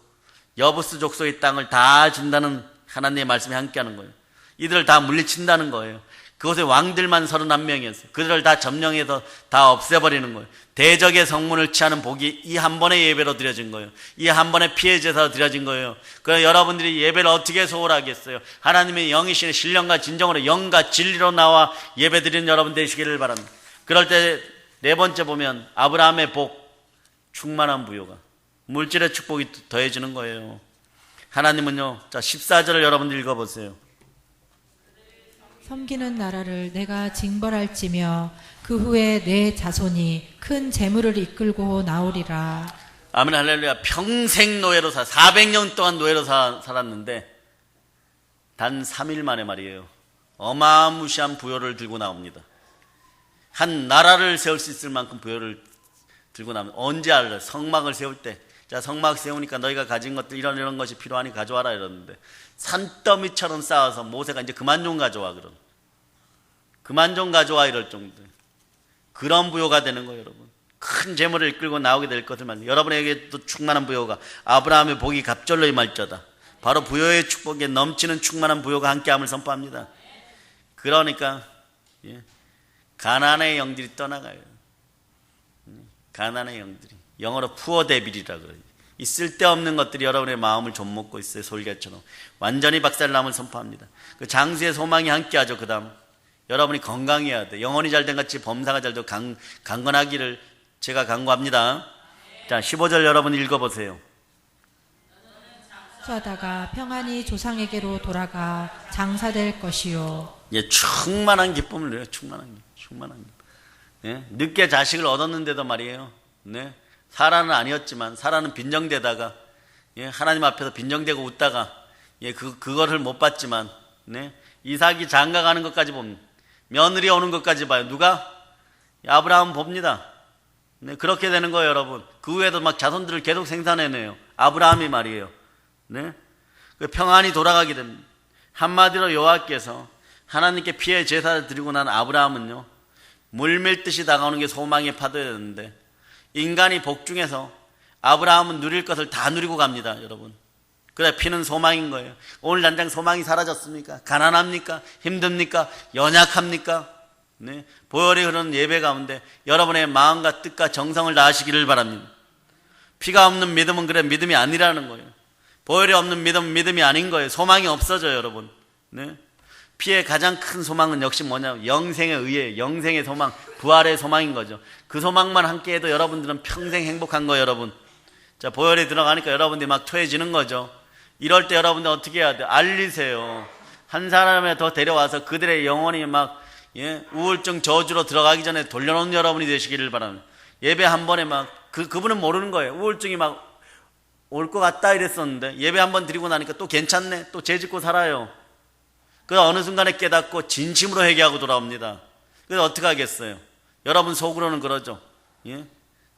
여부스 족속의 땅을 다 준다는 하나님의 말씀이 함께하는 거예요. 이들을 다 물리친다는 거예요. 그곳에 왕들만 31명이었어요. 그들을 다 점령해서 다 없애버리는 거예요. 대적의 성문을 취하는 복이 이 한 번의 예배로 드려진 거예요. 이 한 번의 피의 제사로 드려진 거예요. 그래서 여러분들이 예배를 어떻게 소홀하겠어요? 하나님의 영이신 신령과 진정으로 영과 진리로 나와 예배 드리는 여러분 되시기를 바랍니다. 그럴 때 네 번째 보면 아브라함의 복, 충만한 부요가, 물질의 축복이 더해지는 거예요. 하나님은요, 자 14절을 여러분들 읽어보세요. 섬기는 나라를 내가 징벌할지며 그 후에 내 자손이 큰 재물을 이끌고 나오리라. 아멘, 할렐루야. 평생 노예로 400년 동안 노예로 살았는데 단 3일 만에 말이에요, 어마무시한 부요를 들고 나옵니다. 한 나라를 세울 수 있을 만큼 부요를 들고 나옵니다. 언제 알아요? 성막을 세울 때. 자, 성막 세우니까 너희가 가진 것들 이런 것이 필요하니 가져와라 이러는데 산더미처럼 쌓아서 모세가 이제 그만 좀 가져와 그럼. 그만 좀 가져와 이럴 정도. 그런 부요가 되는 거예요, 여러분. 큰 재물을 이끌고 나오게 될 것을 말이에요. 여러분에게도 충만한 부요가, 아브라함의 복이 갑절로 임할저다. 바로 부요의 축복에 넘치는 충만한 부요가 함께함을 선포합니다. 그러니까 가나안의 영들이 떠나가요. 가나안의 영들이. 영어로 푸어 데빌이라 그래요. 이 쓸데없는 것들이 여러분의 마음을 좀먹고 있어요. 솔개처럼. 완전히 박살남을 선포합니다. 그 장수의 소망이 함께하죠. 그 다음 여러분이 건강해야 돼. 영혼이 잘된 같이 범사가 잘되고 강건하기를 제가 간구합니다. 자, 15절 여러분 읽어보세요. 하다가 평안히 조상에게로 돌아가 장사될 것이요. 예, 충만한 기쁨을 누려요. 충만한 기쁨. 예? 늦게 자식을 얻었는데도 말이에요. 네? 사라는 아니었지만 사라는 빈정대다가 하나님 앞에서 빈정대고 웃다가 그거를 못 봤지만 이삭이 장가가는 것까지 봅니다. 며느리 오는 것까지 봐요. 누가? 아브라함 봅니다. 그렇게 되는 거예요, 여러분. 그 후에도 막 자손들을 계속 생산해내요. 아브라함이 말이에요. 평안히 돌아가게 됩니다. 한마디로 여호와께서 하나님께 피의 제사를 드리고 난 아브라함은요, 물밀듯이 다가오는 게 소망의 파도였는데 인간이 복 중에서 아브라함은 누릴 것을 다 누리고 갑니다, 여러분. 그래, 피는 소망인 거예요. 오늘 당장 소망이 사라졌습니까? 가난합니까? 힘듭니까? 연약합니까? 네. 보혈이 흐르는 예배 가운데 여러분의 마음과 뜻과 정성을 다하시기를 바랍니다. 피가 없는 믿음은 그래 믿음이 아니라는 거예요. 보혈이 없는 믿음은 믿음이 아닌 거예요. 소망이 없어져요, 여러분. 네. 피의 가장 큰 소망은 역시 뭐냐면 영생의 의예, 영생의 소망, 부활의 소망인 거죠. 그 소망만 함께해도 여러분들은 평생 행복한 거예요, 여러분. 자, 보혈이 들어가니까 여러분들이 막 토해지는 거죠. 이럴 때 여러분들 어떻게 해야 돼요? 알리세요. 한 사람에 더 데려와서 그들의 영혼이 막 우울증 저주로 들어가기 전에 돌려놓는 여러분이 되시기를 바랍니다. 예배 한 번에 막 그분은 모르는 거예요. 우울증이 막 올 것 같다 이랬었는데 예배 한 번 드리고 나니까 또 괜찮네, 또 죄짓고 살아요. 그래서 어느 순간에 깨닫고 진심으로 회개하고 돌아옵니다. 그래서 어떻게 하겠어요? 여러분 속으로는 그러죠.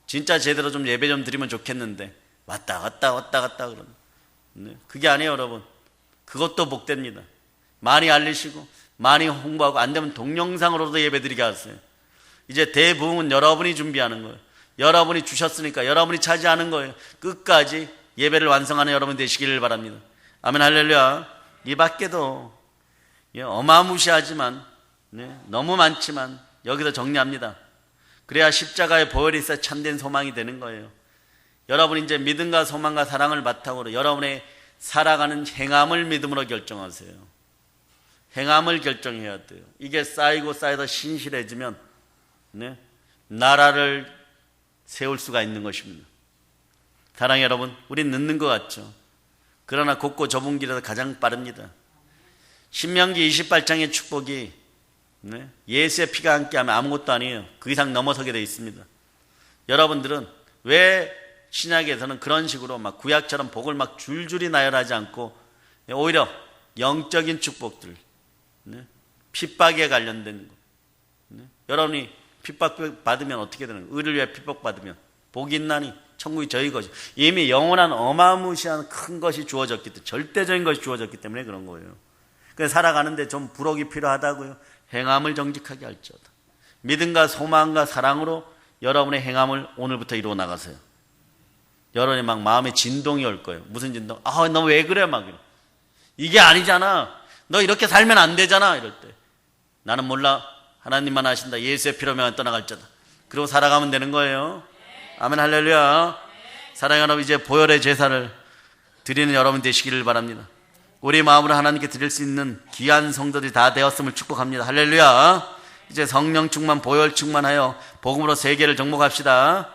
진짜 제대로 좀 예배 좀 드리면 좋겠는데 왔다 갔다 그러면 네, 그게 아니에요, 여러분. 그것도 복됩니다. 많이 알리시고 많이 홍보하고 안 되면 동영상으로도 예배드리게 하세요. 이제 대부흥은 여러분이 준비하는 거예요. 여러분이 주셨으니까 여러분이 차지하는 거예요. 끝까지 예배를 완성하는 여러분 되시기를 바랍니다. 아멘, 할렐루야. 이 밖에도 어마무시하지만 너무 많지만 여기서 정리합니다. 그래야 십자가의 보혈이 있어 참된 소망이 되는 거예요. 여러분이 이제 믿음과 소망과 사랑을 바탕으로 여러분의 살아가는 행함을 믿음으로 결정하세요. 행함을 결정해야 돼요. 이게 쌓이고 쌓여서 신실해지면 나라를 세울 수가 있는 것입니다. 사랑해 여러분, 우린 늦는 것 같죠. 그러나 곱고 좁은 길에서 가장 빠릅니다. 신명기 28장의 축복이 예수의 피가 함께하면 아무것도 아니에요. 그 이상 넘어서게 되어 있습니다. 여러분들은 왜 신약에서는 그런 식으로 막 구약처럼 복을 막 줄줄이 나열하지 않고 오히려 영적인 축복들, 핍박에 관련된 거. 여러분이 핍박 받으면 어떻게 되는 거예요? 의를 위해 핍박 받으면 복이 있나니 천국이 저희 것이. 이미 영원한 어마무시한 큰 것이 주어졌기 때문에, 절대적인 것이 주어졌기 때문에 그런 거예요. 그래서 살아가는데 좀 부록이 필요하다고요. 행함을 정직하게 할지어다. 믿음과 소망과 사랑으로 여러분의 행함을 오늘부터 이루어 나가세요. 여러분이 막 마음에 진동이 올 거예요. 무슨 진동? 아, 너 왜 그래? 막 이래. 이게 아니잖아. 너 이렇게 살면 안 되잖아. 이럴 때 나는 몰라. 하나님만 하신다. 예수의 피로면 떠나갈지어다. 그리고 살아가면 되는 거예요. 아멘, 할렐루야. 사랑하는 여러분, 이제 보혈의 제사를 드리는 여러분 되시기를 바랍니다. 우리 마음으로 하나님께 드릴 수 있는 귀한 성도들이 다 되었음을 축복합니다. 할렐루야. 이제 성령 충만, 보혈 충만하여 복음으로 세계를 정복합시다.